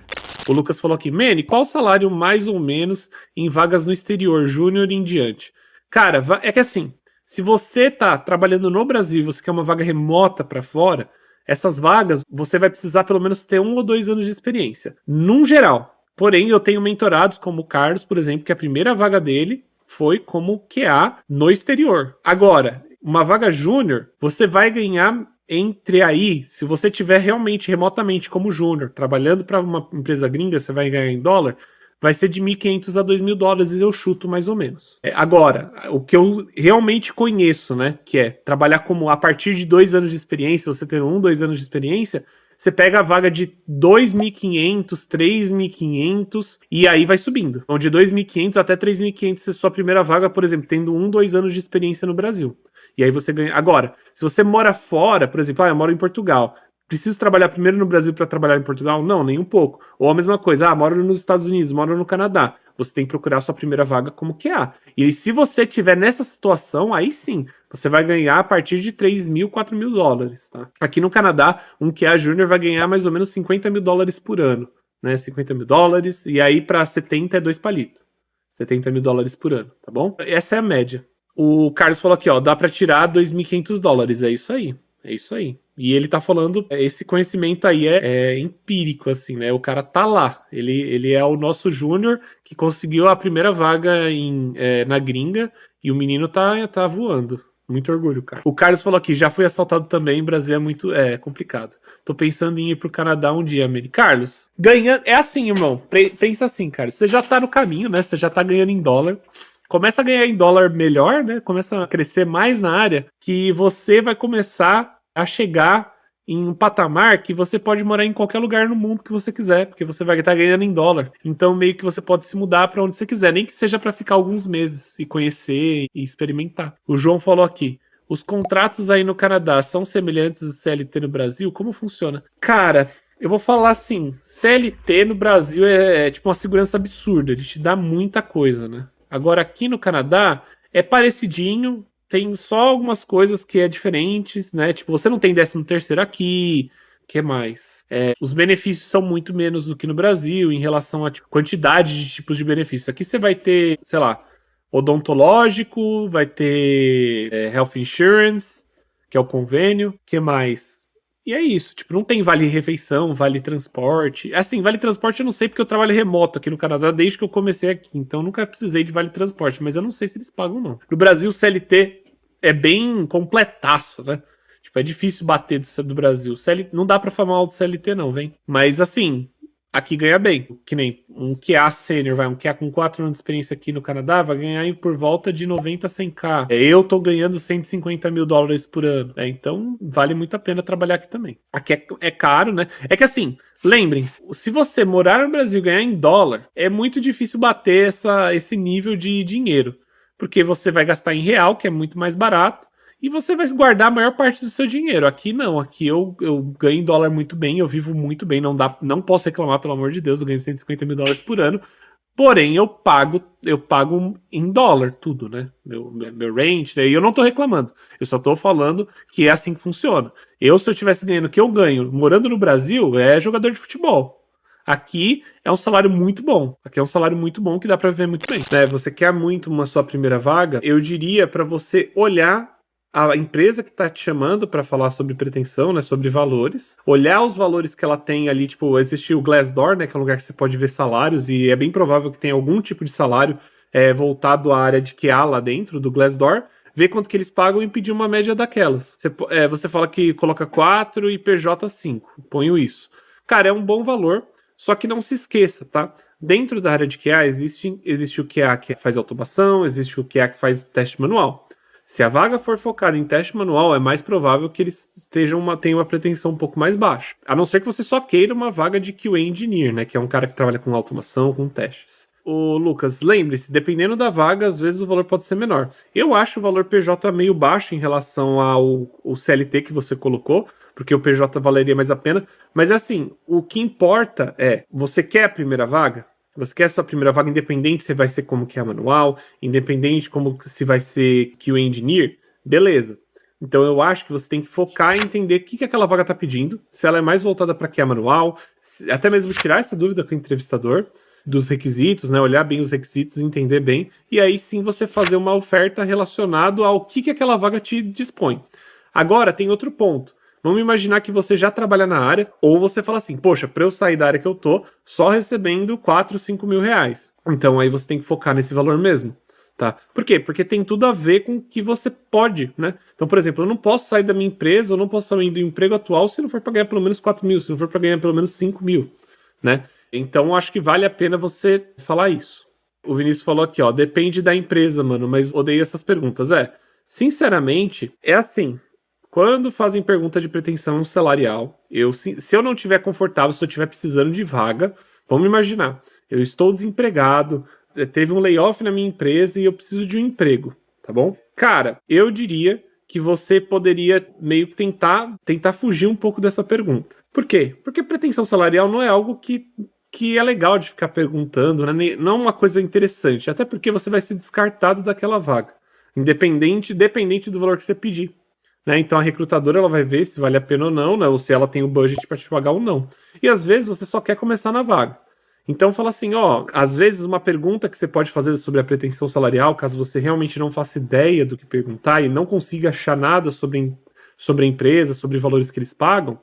O Lucas falou aqui, Manny, qual o salário mais ou menos em vagas no exterior, júnior e em diante? Cara, é que assim, se você tá trabalhando no Brasil e você quer uma vaga remota pra fora, essas vagas você vai precisar pelo menos ter 1 ou 2 anos de experiência, num geral. Porém, eu tenho mentorados como o Carlos, por exemplo, que a primeira vaga dele foi como QA no exterior. Agora, uma vaga júnior, você vai ganhar entre aí, se você tiver realmente remotamente como júnior, trabalhando para uma empresa gringa, você vai ganhar em dólar, vai ser de 1.500 a 2.000 dólares, eu chuto mais ou menos. Agora, o que eu realmente conheço, né, que é trabalhar como a partir de 2 anos de experiência, você ter 1, 2 anos de experiência, você pega a vaga de 2.500, 3.500 e aí vai subindo. Então, de 2.500 até 3.500 é sua primeira vaga, por exemplo, tendo 2 anos de experiência no Brasil. E aí você ganha. Agora, se você mora fora, por exemplo, eu moro em Portugal. Preciso trabalhar primeiro no Brasil para trabalhar em Portugal? Não, nem um pouco. Ou a mesma coisa, moro nos Estados Unidos, moro no Canadá. Você tem que procurar a sua primeira vaga como QA. E se você tiver nessa situação, aí sim, você vai ganhar a partir de 3 mil, 4 mil dólares, tá? Aqui no Canadá, um QA Júnior vai ganhar mais ou menos 50 mil dólares por ano, né? 50 mil dólares, e aí para 70 é 2 palitos. 70 mil dólares por ano, tá bom? Essa é a média. O Carlos falou aqui, ó, dá para tirar 2.500 dólares, é isso aí. É isso aí. E ele tá falando, esse conhecimento aí é empírico, assim, né? O cara tá lá. Ele é o nosso júnior que conseguiu a primeira vaga na gringa e o menino tá voando. Muito orgulho, cara. O Carlos falou aqui, já fui assaltado também, Brasil é muito complicado. Tô pensando em ir pro Canadá um dia, Mary. Carlos, ganhando... É assim, irmão. Pensa assim, Carlos. Você já tá no caminho, né? Você já tá ganhando em dólar. Começa a ganhar em dólar melhor, né? Começa a crescer mais na área, que você vai começar a chegar em um patamar que você pode morar em qualquer lugar no mundo que você quiser, porque você vai estar ganhando em dólar. Então meio que você pode se mudar para onde você quiser, nem que seja para ficar alguns meses e conhecer e experimentar. O João falou aqui, os contratos aí no Canadá são semelhantes ao CLT no Brasil? Como funciona? Cara, eu vou falar assim, CLT no Brasil é tipo uma segurança absurda, ele te dá muita coisa, né? Agora aqui no Canadá é parecidinho, tem só algumas coisas que é diferentes, né? Tipo, você não tem 13º aqui, que mais? Os benefícios são muito menos do que no Brasil em relação à quantidade de tipos de benefícios. Aqui você vai ter, sei lá, odontológico, vai ter health insurance, que é o convênio, que mais? E é isso, tipo, não tem vale refeição, vale transporte. Assim, vale transporte eu não sei porque eu trabalho remoto aqui no Canadá desde que eu comecei aqui, então nunca precisei de vale transporte, mas eu não sei se eles pagam não. No Brasil, o CLT é bem completaço, né? Tipo, é difícil bater do Brasil. Não dá pra falar mal do CLT não, vem. Mas assim, aqui ganha bem. Que nem um QA sênior, um QA com 4 anos de experiência aqui no Canadá vai ganhar por volta de 90 a 100k. Eu tô ganhando 150 mil dólares por ano. Então, vale muito a pena trabalhar aqui também. Aqui é caro, né? É que assim, lembrem-se, se você morar no Brasil e ganhar em dólar, é muito difícil bater esse nível de dinheiro. Porque você vai gastar em real, que é muito mais barato, e você vai guardar a maior parte do seu dinheiro. Aqui não, aqui eu ganho em dólar muito bem, eu vivo muito bem, não posso reclamar, pelo amor de Deus, eu ganho 150 mil dólares por ano, porém eu pago em dólar tudo, né? Meu rent, daí eu não tô reclamando, eu só tô falando que é assim que funciona. Se eu estivesse ganhando o que eu ganho morando no Brasil, é jogador de futebol. Aqui é um salário muito bom. Aqui é um salário muito bom que dá pra viver muito bem. Né? Você quer muito uma sua primeira vaga? Eu diria pra você olhar a empresa que tá te chamando para falar sobre pretensão, né, sobre valores, olhar os valores que ela tem ali, tipo, existe o Glassdoor, né, que é um lugar que você pode ver salários e é bem provável que tenha algum tipo de salário voltado à área de QA lá dentro do Glassdoor, ver quanto que eles pagam e pedir uma média daquelas. Você fala que coloca 4 e PJ 5, ponho isso. Cara, é um bom valor, só que não se esqueça, tá? Dentro da área de QA existe o QA que faz automação, existe o QA que faz teste manual. Se a vaga for focada em teste manual, é mais provável que eles tenham uma pretensão um pouco mais baixa. A não ser que você só queira uma vaga de QA Engineer, né? Que é um cara que trabalha com automação, com testes. Ô, Lucas, lembre-se, dependendo da vaga, às vezes o valor pode ser menor. Eu acho o valor PJ meio baixo em relação ao CLT que você colocou, porque o PJ valeria mais a pena. Mas assim, o que importa é, você quer a primeira vaga? Você quer a sua primeira vaga, independente se vai ser como QA manual, independente como se vai ser QA Engineer, beleza. Então eu acho que você tem que focar em entender o que aquela vaga está pedindo, se ela é mais voltada para QA manual, até mesmo tirar essa dúvida com o entrevistador dos requisitos, né? Olhar bem os requisitos, entender bem, e aí sim você fazer uma oferta relacionada ao que aquela vaga te dispõe. Agora tem outro ponto. Vamos imaginar que você já trabalha na área, ou você fala assim, poxa, para eu sair da área que eu tô, só recebendo 4, 5 mil reais. Então aí você tem que focar nesse valor mesmo, tá? Por quê? Porque tem tudo a ver com o que você pode, né? Então, por exemplo, eu não posso sair da minha empresa, eu não posso sair do emprego atual se não for para ganhar pelo menos 4 mil, se não for para ganhar pelo menos 5 mil, né? Então, eu acho que vale a pena você falar isso. O Vinícius falou aqui, ó, depende da empresa, mano, mas odeio essas perguntas. Sinceramente, é assim... quando fazem pergunta de pretensão salarial, se eu não estiver confortável, se eu estiver precisando de vaga, vamos imaginar, eu estou desempregado, teve um layoff na minha empresa e eu preciso de um emprego, tá bom? Cara, eu diria que você poderia meio que tentar fugir um pouco dessa pergunta. Por quê? Porque pretensão salarial não é algo que é legal de ficar perguntando, né? Não é uma coisa interessante, até porque você vai ser descartado daquela vaga, dependente do valor que você pedir. Né? Então a recrutadora ela vai ver se vale a pena ou não, né? Ou se ela tem o budget para te pagar ou não. E às vezes você só quer começar na vaga. Então fala assim, ó, às vezes uma pergunta que você pode fazer sobre a pretensão salarial, caso você realmente não faça ideia do que perguntar e não consiga achar nada sobre a empresa, sobre valores que eles pagam,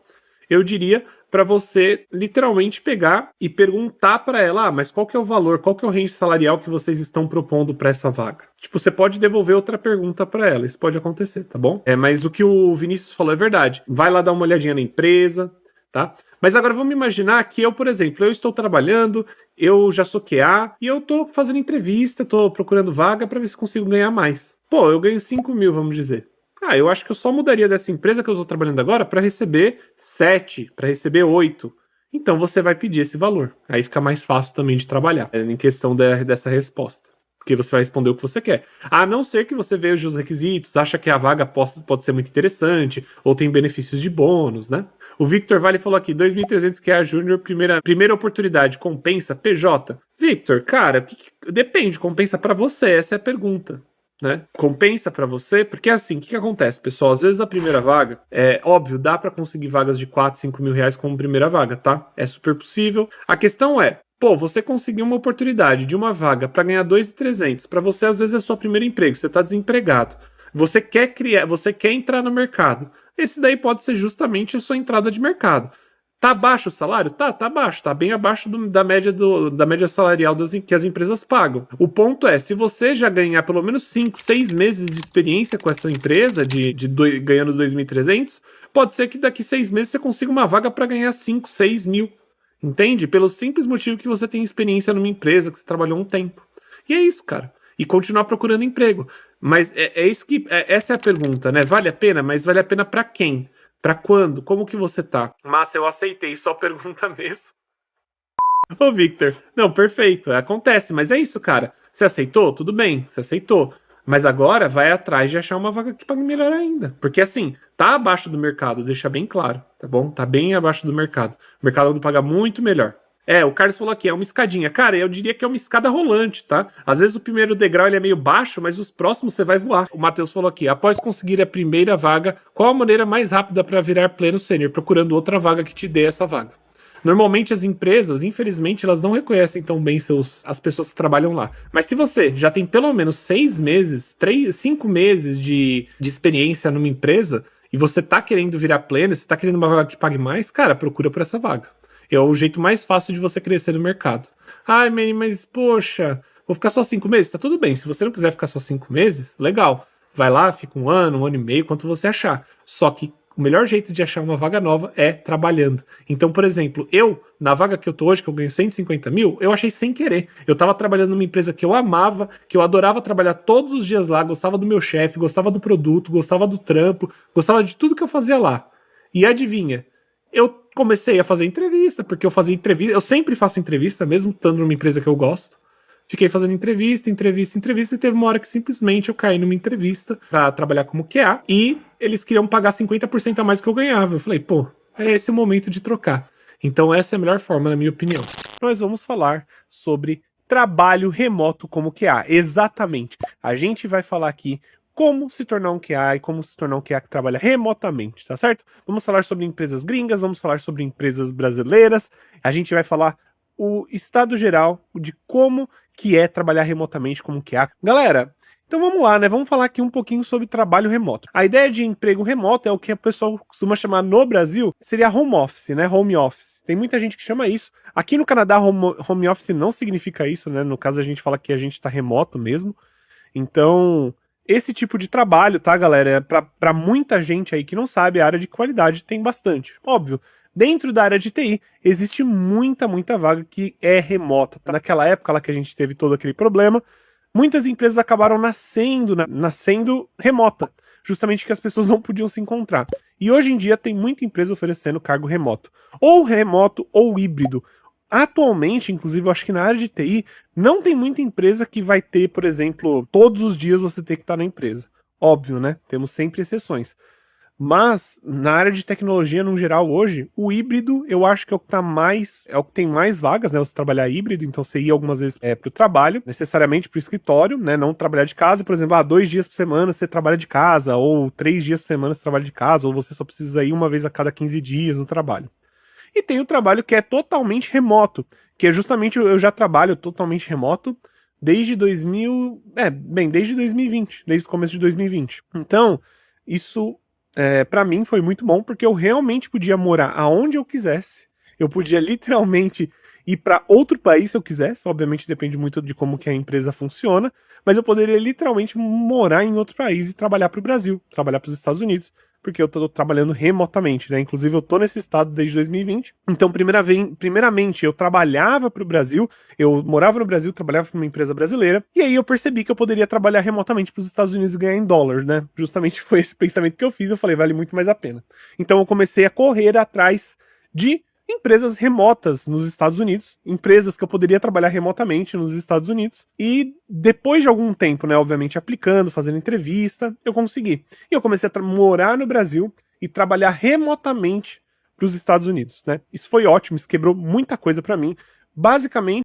eu diria para você literalmente pegar e perguntar para ela, mas qual que é o valor, qual que é o range salarial que vocês estão propondo para essa vaga? Tipo, você pode devolver outra pergunta para ela, isso pode acontecer, tá bom? Mas o que o Vinícius falou é verdade. Vai lá dar uma olhadinha na empresa, tá? Mas agora vamos imaginar que eu, por exemplo, eu estou trabalhando, eu já sou QA e eu tô fazendo entrevista, tô procurando vaga para ver se consigo ganhar mais. Pô, eu ganho 5 mil, vamos dizer. Eu acho que eu só mudaria dessa empresa que eu estou trabalhando agora para receber 7, para receber 8. Então você vai pedir esse valor. Aí fica mais fácil também de trabalhar, em questão dessa resposta. Porque você vai responder o que você quer. A não ser que você veja os requisitos, acha que a vaga pode ser muito interessante, ou tem benefícios de bônus, né? O Victor Vale falou aqui, 2.300 que é a Júnior, primeira oportunidade, compensa? PJ? Victor, cara, depende, compensa para você, essa é a pergunta. Né? Compensa para você, porque assim, o que acontece, pessoal? Às vezes a primeira vaga, óbvio, dá para conseguir vagas de 4, 5 mil reais como primeira vaga, tá? É super possível. A questão é, você conseguiu uma oportunidade de uma vaga para ganhar 2.300, para você às vezes é seu primeiro emprego, você tá desempregado, você quer entrar no mercado. Esse daí pode ser justamente a sua entrada de mercado. Tá baixo o salário? Tá baixo. Tá bem abaixo da média salarial que as empresas pagam. O ponto é, se você já ganhar pelo menos 5, 6 meses de experiência com essa empresa, ganhando 2.300, pode ser que daqui 6 meses você consiga uma vaga para ganhar 5, 6 mil. Entende? Pelo simples motivo que você tem experiência numa empresa, que você trabalhou um tempo. E é isso, cara. E continuar procurando emprego. Mas essa é a pergunta, né? Vale a pena? Mas vale a pena para quem? Pra quando? Como que você tá? Massa, eu aceitei, só pergunta mesmo. Ô, Victor, não, perfeito, acontece, mas é isso, cara. Você aceitou? Tudo bem, você aceitou. Mas agora vai atrás de achar uma vaga que pague melhor ainda. Porque assim, tá abaixo do mercado, deixa bem claro, tá bom? Tá bem abaixo do mercado. O mercado paga muito melhor. O Carlos falou aqui, é uma escadinha. Cara, eu diria que é uma escada rolante, tá? Às vezes o primeiro degrau ele é meio baixo, mas os próximos você vai voar. O Matheus falou aqui, após conseguir a primeira vaga, qual a maneira mais rápida para virar pleno sênior? Procurando outra vaga que te dê essa vaga. Normalmente as empresas, infelizmente, elas não reconhecem tão bem as pessoas que trabalham lá. Mas se você já tem pelo menos 6 meses, 5 meses de experiência numa empresa, e você tá querendo virar pleno, você tá querendo uma vaga que pague mais, cara, procura por essa vaga. É o jeito mais fácil de você crescer no mercado. Ai, Manny, mas poxa, vou ficar só 5 meses? Tá tudo bem. Se você não quiser ficar só 5 meses, legal. Vai lá, fica um ano e meio, quanto você achar. Só que o melhor jeito de achar uma vaga nova é trabalhando. Então, por exemplo, na vaga que eu tô hoje, que eu ganho 150 mil, eu achei sem querer. Eu tava trabalhando numa empresa que eu amava, que eu adorava trabalhar todos os dias lá, gostava do meu chefe, gostava do produto, gostava do trampo, gostava de tudo que eu fazia lá. E adivinha? Eu comecei a fazer entrevista, porque eu fazia entrevista, eu sempre faço entrevista, mesmo estando numa empresa que eu gosto. Fiquei fazendo entrevista, e teve uma hora que simplesmente eu caí numa entrevista pra trabalhar como QA e eles queriam pagar 50% a mais que eu ganhava. Eu falei, pô, é esse o momento de trocar. Então essa é a melhor forma, na minha opinião. Nós vamos falar sobre trabalho remoto como QA. Exatamente. A gente vai falar aqui como se tornar um QA e como se tornar um QA que trabalha remotamente, tá certo? Vamos falar sobre empresas gringas, vamos falar sobre empresas brasileiras, a gente vai falar o estado geral de como que é trabalhar remotamente como QA. Galera, então vamos lá, né? Vamos falar aqui um pouquinho sobre trabalho remoto. A ideia de emprego remoto é o que a pessoa costuma chamar no Brasil, seria home office, né? Home office. Tem muita gente que chama isso. Aqui no Canadá, home office não significa isso, né? No caso, a gente fala que a gente tá remoto mesmo. Então, esse tipo de trabalho, tá, galera? Pra muita gente aí que não sabe, a área de qualidade tem bastante. Óbvio, dentro da área de TI, existe muita vaga que é remota. Naquela época lá que a gente teve todo aquele problema, muitas empresas acabaram nascendo remota. justamente que as pessoas não podiam se encontrar. E hoje em dia tem muita empresa oferecendo cargo remoto ou híbrido. Atualmente, inclusive, eu acho que na área de TI, não tem muita empresa que vai ter, por exemplo, todos os dias você ter que estar na empresa. Óbvio, né? Temos sempre exceções. Mas, na área de tecnologia, no geral, hoje, o híbrido, eu acho que é o que tá mais, é o que tem mais vagas, né? Você trabalhar híbrido, então você ir algumas vezes pro trabalho, necessariamente pro escritório, né? Não trabalhar de casa, por exemplo, 2 dias por semana você trabalha de casa, ou 3 dias por semana você trabalha de casa, ou você só precisa ir uma vez a cada 15 dias no trabalho. E tem o trabalho que é totalmente remoto, que é justamente, eu já trabalho totalmente remoto desde 2020, desde o começo de 2020. Então, isso para mim foi muito bom, porque eu realmente podia morar aonde eu quisesse, eu podia literalmente ir para outro país se eu quisesse, obviamente depende muito de como que a empresa funciona, mas eu poderia literalmente morar em outro país e trabalhar para o Brasil, trabalhar para os Estados Unidos, porque eu tô trabalhando remotamente, né? Inclusive eu tô nesse estado desde 2020. Então, primeiramente, eu trabalhava para o Brasil, eu morava no Brasil, trabalhava para uma empresa brasileira, e aí eu percebi que eu poderia trabalhar remotamente para os Estados Unidos e ganhar em dólar, né? Justamente foi esse pensamento que eu fiz, eu falei, vale muito mais a pena. Então eu comecei a correr atrás de empresas remotas nos Estados Unidos, empresas que eu poderia trabalhar remotamente nos Estados Unidos, e depois de algum tempo, né, obviamente aplicando, fazendo entrevista, eu consegui. E eu comecei a morar no Brasil e trabalhar remotamente para os Estados Unidos, né? Isso foi ótimo, isso quebrou muita coisa para mim. Basicamente,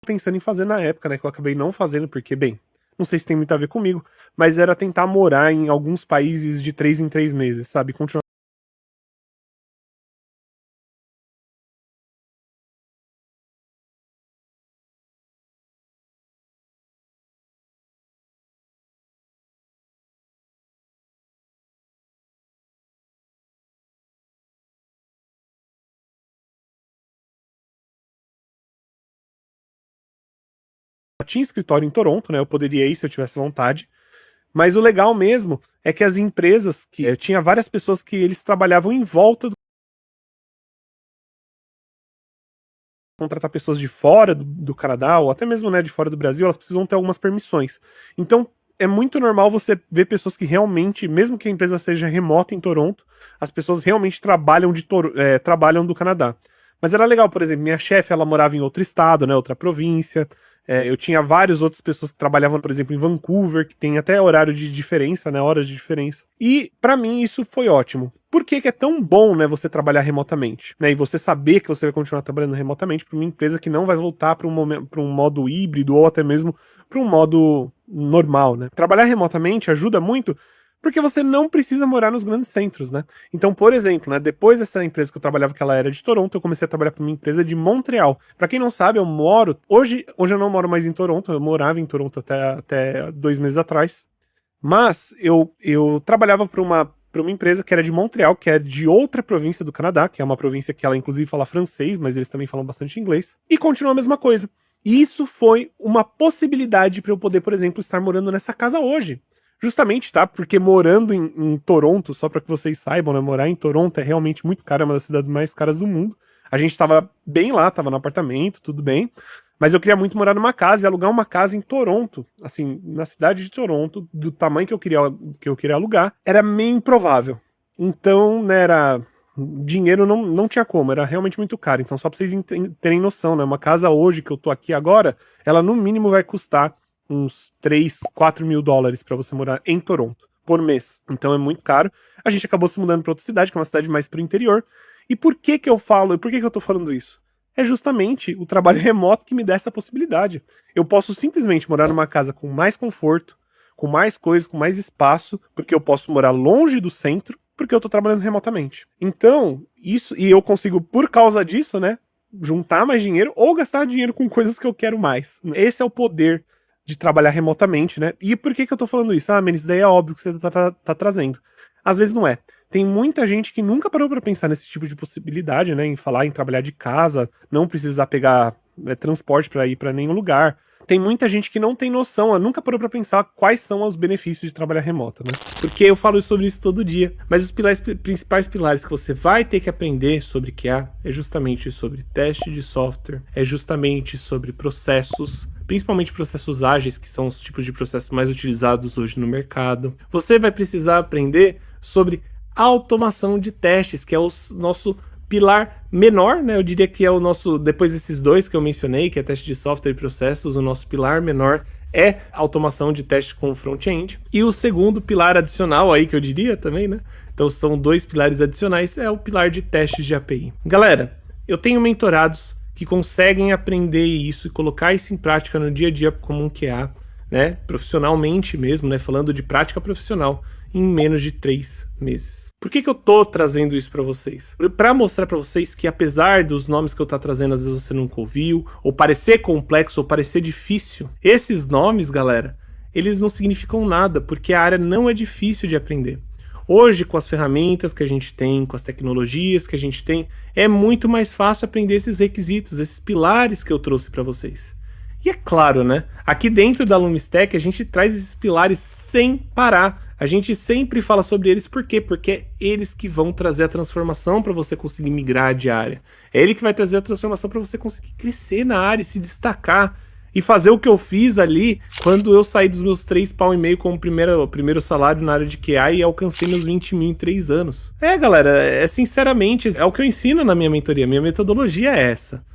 pensando em fazer na época, né, que eu acabei não fazendo porque, bem, não sei se tem muito a ver comigo, mas era tentar morar em alguns países de 3 em 3 meses, sabe? Continuar. Tinha escritório em Toronto, né? Eu poderia ir se eu tivesse vontade. Mas o legal mesmo é que as empresas, que tinha várias pessoas que eles trabalhavam em volta do contratar pessoas de fora do Canadá, ou até mesmo, né, de fora do Brasil, elas precisam ter algumas permissões. Então, é muito normal você ver pessoas que realmente, mesmo que a empresa seja remota em Toronto, as pessoas realmente trabalham do Canadá. Mas era legal, por exemplo, minha chefe, ela morava em outro estado, né, outra província. Eu tinha várias outras pessoas que trabalhavam, por exemplo, em Vancouver, que tem até horário de diferença, né, horas de diferença. E pra mim isso foi ótimo. Por que que é tão bom, né, você trabalhar remotamente, né, e você saber que você vai continuar trabalhando remotamente para uma empresa que não vai voltar para um modo híbrido ou até mesmo para um modo normal, né? Trabalhar remotamente ajuda muito porque você não precisa morar nos grandes centros, né? Então, por exemplo, né, depois dessa empresa que eu trabalhava, que ela era de Toronto, eu comecei a trabalhar para uma empresa de Montreal. Para quem não sabe, eu moro hoje eu não moro mais em Toronto, eu morava em Toronto até 2 meses atrás. Mas eu trabalhava para uma empresa que era de Montreal, que é de outra província do Canadá, que é uma província que ela inclusive fala francês, mas eles também falam bastante inglês. E continua a mesma coisa. E isso foi uma possibilidade para eu poder, por exemplo, estar morando nessa casa hoje. Justamente, tá? Porque morando em Toronto, só para que vocês saibam, né? Morar em Toronto é realmente muito caro, é uma das cidades mais caras do mundo. A gente tava bem lá, tava no apartamento, tudo bem. Mas eu queria muito morar numa casa e alugar uma casa em Toronto, assim, na cidade de Toronto, do tamanho que eu queria alugar, era meio improvável. Então, né, dinheiro não tinha como, era realmente muito caro. Então, só pra vocês terem noção, né, uma casa hoje que eu tô aqui agora, ela no mínimo vai custar uns 3, 4 mil dólares pra você morar em Toronto por mês. Então é muito caro. A gente acabou se mudando pra outra cidade, que é uma cidade mais pro interior. E por que que eu tô falando isso? É justamente o trabalho remoto que me dá essa possibilidade. Eu posso simplesmente morar numa casa com mais conforto, com mais coisas, com mais espaço, porque eu posso morar longe do centro, porque eu tô trabalhando remotamente. Então, isso, e eu consigo, por causa disso, né, juntar mais dinheiro ou gastar dinheiro com coisas que eu quero mais. Esse é o poder de trabalhar remotamente, né? E por que eu tô falando isso? Ah, Menis, daí é óbvio que você tá trazendo. Às vezes não é. Tem muita gente que nunca parou pra pensar nesse tipo de possibilidade, né? Em falar em trabalhar de casa, não precisar pegar transporte pra ir pra nenhum lugar. Tem muita gente que não tem noção, nunca parou pra pensar quais são os benefícios de trabalhar remoto, né? Porque eu falo sobre isso todo dia. Mas os principais pilares que você vai ter que aprender sobre QA é justamente sobre teste de software, é justamente sobre processos, principalmente processos ágeis, que são os tipos de processos mais utilizados hoje no mercado. Você vai precisar aprender sobre automação de testes, que é o nosso pilar menor, né? Eu diria que é o nosso, depois desses dois que eu mencionei, que é teste de software e processos, o nosso pilar menor é automação de testes com front-end. E o segundo pilar adicional aí, que eu diria também, né? Então são dois pilares adicionais, é o pilar de testes de API. Galera, eu tenho mentorados que conseguem aprender isso e colocar isso em prática no dia a dia como um QA, né? Profissionalmente mesmo, né? Falando de prática profissional, em menos de 3 meses. Por que eu tô trazendo isso para vocês? Para mostrar para vocês que apesar dos nomes que eu tô trazendo, às vezes você nunca ouviu, ou parecer complexo, ou parecer difícil, esses nomes, galera, eles não significam nada, porque a área não é difícil de aprender. Hoje, com as ferramentas que a gente tem, com as tecnologias que a gente tem, é muito mais fácil aprender esses requisitos, esses pilares que eu trouxe para vocês. E é claro, né? Aqui dentro da Lumistech a gente traz esses pilares sem parar. A gente sempre fala sobre eles, por quê? Porque é eles que vão trazer a transformação para você conseguir migrar de área. É ele que vai trazer a transformação para você conseguir crescer na área e se destacar. E fazer o que eu fiz ali quando eu saí dos meus 3,5 pau como primeiro salário na área de QA e alcancei meus 20 mil em 3 anos. Galera, sinceramente, é o que eu ensino na minha mentoria. Minha metodologia é essa.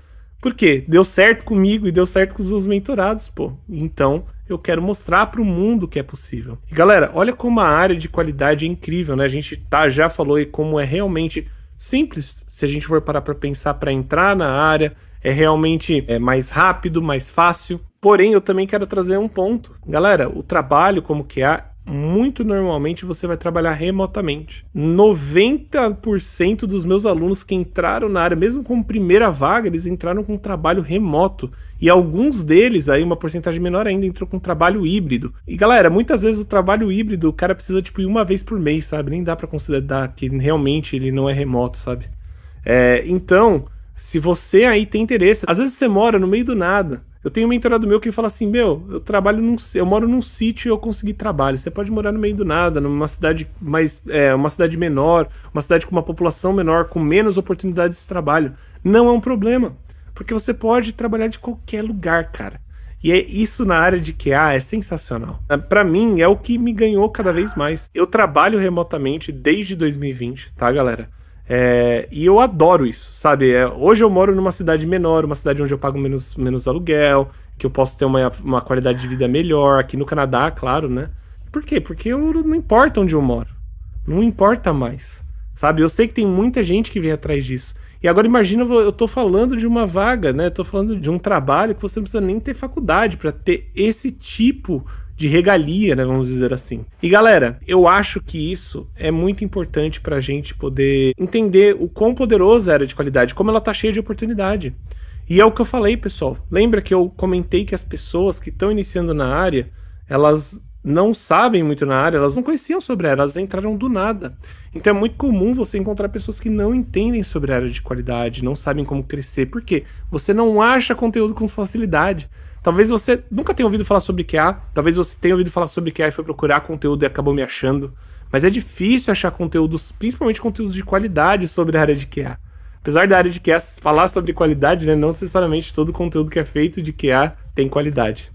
Por quê? Deu certo comigo e deu certo com os meus mentorados, pô. Então, eu quero mostrar para o mundo que é possível. E galera, olha como a área de qualidade é incrível, né? A gente já falou aí como é realmente simples, se a gente for parar para pensar, para entrar na área, é realmente mais rápido, mais fácil. Porém, eu também quero trazer um ponto. Galera, o trabalho como QA, muito normalmente você vai trabalhar remotamente. 90% dos meus alunos que entraram na área, mesmo como primeira vaga, eles entraram com trabalho remoto. E alguns deles, aí uma porcentagem menor ainda, entrou com trabalho híbrido. E galera, muitas vezes o trabalho híbrido, o cara precisa tipo ir uma vez por mês, sabe? Nem dá pra considerar que realmente ele não é remoto, sabe? Então, se você aí tem interesse, às vezes você mora no meio do nada. Eu tenho um mentorado meu que fala assim, eu moro num sítio e eu consegui trabalho. Você pode morar no meio do nada, numa cidade uma cidade menor, uma cidade com uma população menor, com menos oportunidades de trabalho. Não é um problema, porque você pode trabalhar de qualquer lugar, cara. E isso na área de QA é sensacional. Pra mim, é o que me ganhou cada vez mais. Eu trabalho remotamente desde 2020, tá, galera? E eu adoro isso, sabe? Hoje eu moro numa cidade menor, uma cidade onde eu pago menos aluguel, que eu posso ter uma qualidade de vida melhor, aqui no Canadá, claro, né? Por quê? Porque não importa onde eu moro, não importa mais, sabe? Eu sei que tem muita gente que vem atrás disso. E agora imagina, eu tô falando de uma vaga, né? Tô falando de um trabalho que você não precisa nem ter faculdade para ter esse tipo de regalia, né, vamos dizer assim. E galera, eu acho que isso é muito importante pra gente poder entender o quão poderosa é a área de qualidade, como ela tá cheia de oportunidade. E é o que eu falei, pessoal. Lembra que eu comentei que as pessoas que estão iniciando na área, elas não sabem muito na área, elas não conheciam sobre ela, elas entraram do nada. Então é muito comum você encontrar pessoas que não entendem sobre a área de qualidade, não sabem como crescer. Por quê? Você não acha conteúdo com facilidade. Talvez você nunca tenha ouvido falar sobre QA, talvez você tenha ouvido falar sobre QA e foi procurar conteúdo e acabou me achando. Mas é difícil achar conteúdos, principalmente conteúdos de qualidade sobre a área de QA. Apesar da área de QA falar sobre qualidade, né, não necessariamente todo conteúdo que é feito de QA tem qualidade.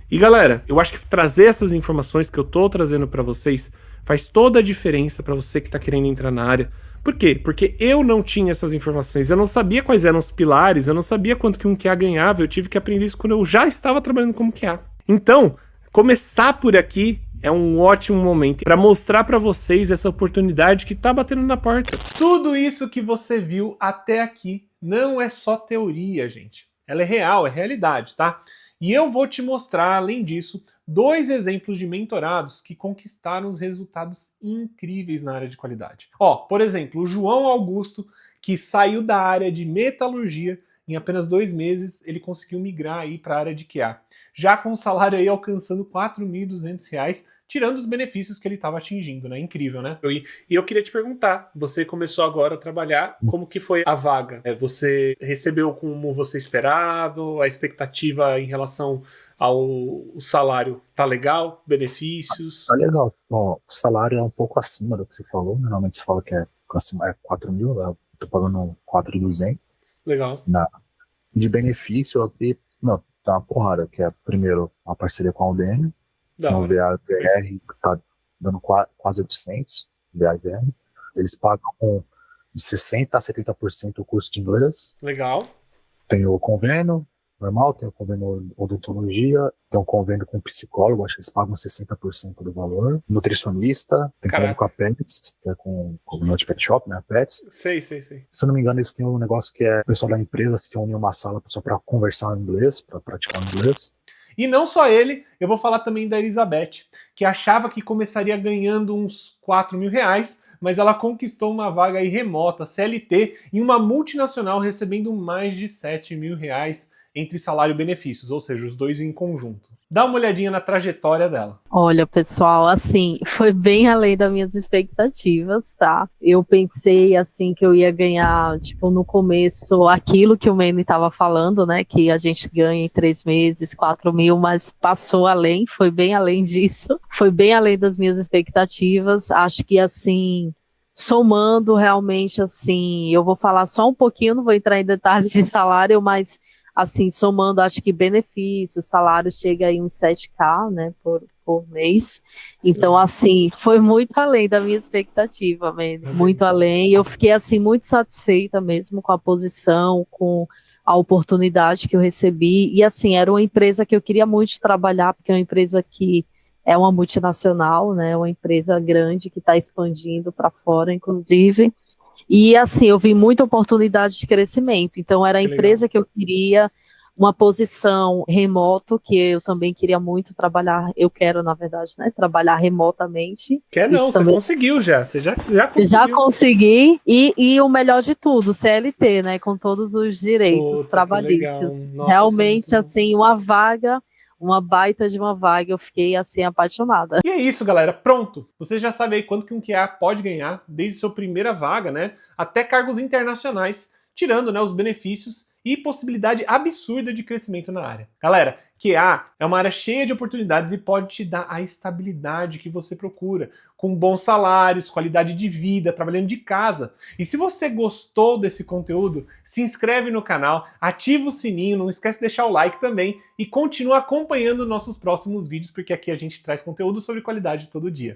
E galera, eu acho que trazer essas informações que eu tô trazendo para vocês faz toda a diferença para você que tá querendo entrar na área. Por quê? Porque eu não tinha essas informações, eu não sabia quais eram os pilares, eu não sabia quanto que um QA ganhava, eu tive que aprender isso quando eu já estava trabalhando como QA. Então, começar por aqui é um ótimo momento para mostrar para vocês essa oportunidade que tá batendo na porta. Tudo isso que você viu até aqui não é só teoria, gente. Ela é real, é realidade, tá? E eu vou te mostrar, além disso, 2 exemplos de mentorados que conquistaram os resultados incríveis na área de qualidade. Por exemplo, o João Augusto, que saiu da área de metalurgia em apenas 2 meses ele conseguiu migrar aí para a área de QA. Já com o salário aí alcançando R$ 4.200, tirando os benefícios que ele estava atingindo, né? Incrível, né? E eu queria te perguntar, você começou agora a trabalhar, como que foi a vaga? Você recebeu como você esperava? A expectativa em relação ao salário tá legal? Benefícios? Tá legal. Bom, o salário é um pouco acima do que você falou. Normalmente você fala que é, acima, é 4 mil, eu tô pagando 4.200. Legal. Na, de benefício aqui, não, tá uma porrada, que é primeiro a parceria com a Udemy, Da no hora. VAVR tá dando quase 800, VAVR. Eles pagam de 60% a 70% o custo de inglês. Legal. Tem o convênio normal, tem o convênio odontologia, tem um convênio com psicólogo, acho que eles pagam 60% do valor. Nutricionista, tem convênio com a Pets, que é com o Nut Pet Shop, né, a Pets. Sei. Se eu não me engano, eles têm um negócio que é o pessoal da empresa se reúne em uma sala só para conversar em inglês, para praticar inglês. E não só ele, eu vou falar também da Elizabeth, que achava que começaria ganhando uns R$ 4.000, mas ela conquistou uma vaga aí remota, CLT, em uma multinacional, recebendo mais de R$ 7.000 entre salário e benefícios, ou seja, os dois em conjunto. Dá uma olhadinha na trajetória dela. Olha, pessoal, assim, foi bem além das minhas expectativas, tá? Eu pensei, assim, que eu ia ganhar, tipo, no começo, aquilo que o Manny estava falando, né? Que a gente ganha em 3 meses, 4 mil, mas passou além, foi bem além disso. Foi bem além das minhas expectativas. Acho que, assim, somando realmente, assim, eu vou falar só um pouquinho, não vou entrar em detalhes de salário, mas assim, somando, acho que benefícios, salário chega aí uns 7K, né, por mês. Então, assim, foi muito além da minha expectativa, muito além. Eu fiquei, assim, muito satisfeita mesmo com a posição, com a oportunidade que eu recebi. E, assim, era uma empresa que eu queria muito trabalhar, porque é uma empresa que é uma multinacional, né, uma empresa grande que está expandindo para fora, inclusive. E assim, eu vi muita oportunidade de crescimento. Então, era a empresa que eu queria, uma posição remoto, que eu também queria muito trabalhar. Eu quero, na verdade, né, trabalhar remotamente. Quer não, isso você também conseguiu já. Você já conseguiu. já consegui. E o melhor de tudo, CLT, né, com todos os direitos Puta, que legal. trabalhistas. Nossa, Realmente, assim, uma vaga, uma baita de uma vaga. Eu fiquei, assim, apaixonada. E é isso, galera. Pronto. Você já sabe aí quanto que um QA pode ganhar, desde sua primeira vaga, né, até cargos internacionais, tirando, né, os benefícios e possibilidade absurda de crescimento na área. Galera, QA é uma área cheia de oportunidades e pode te dar a estabilidade que você procura, com bons salários, qualidade de vida, trabalhando de casa. E se você gostou desse conteúdo, se inscreve no canal, ativa o sininho, não esquece de deixar o like também e continua acompanhando nossos próximos vídeos, porque aqui a gente traz conteúdo sobre qualidade todo dia.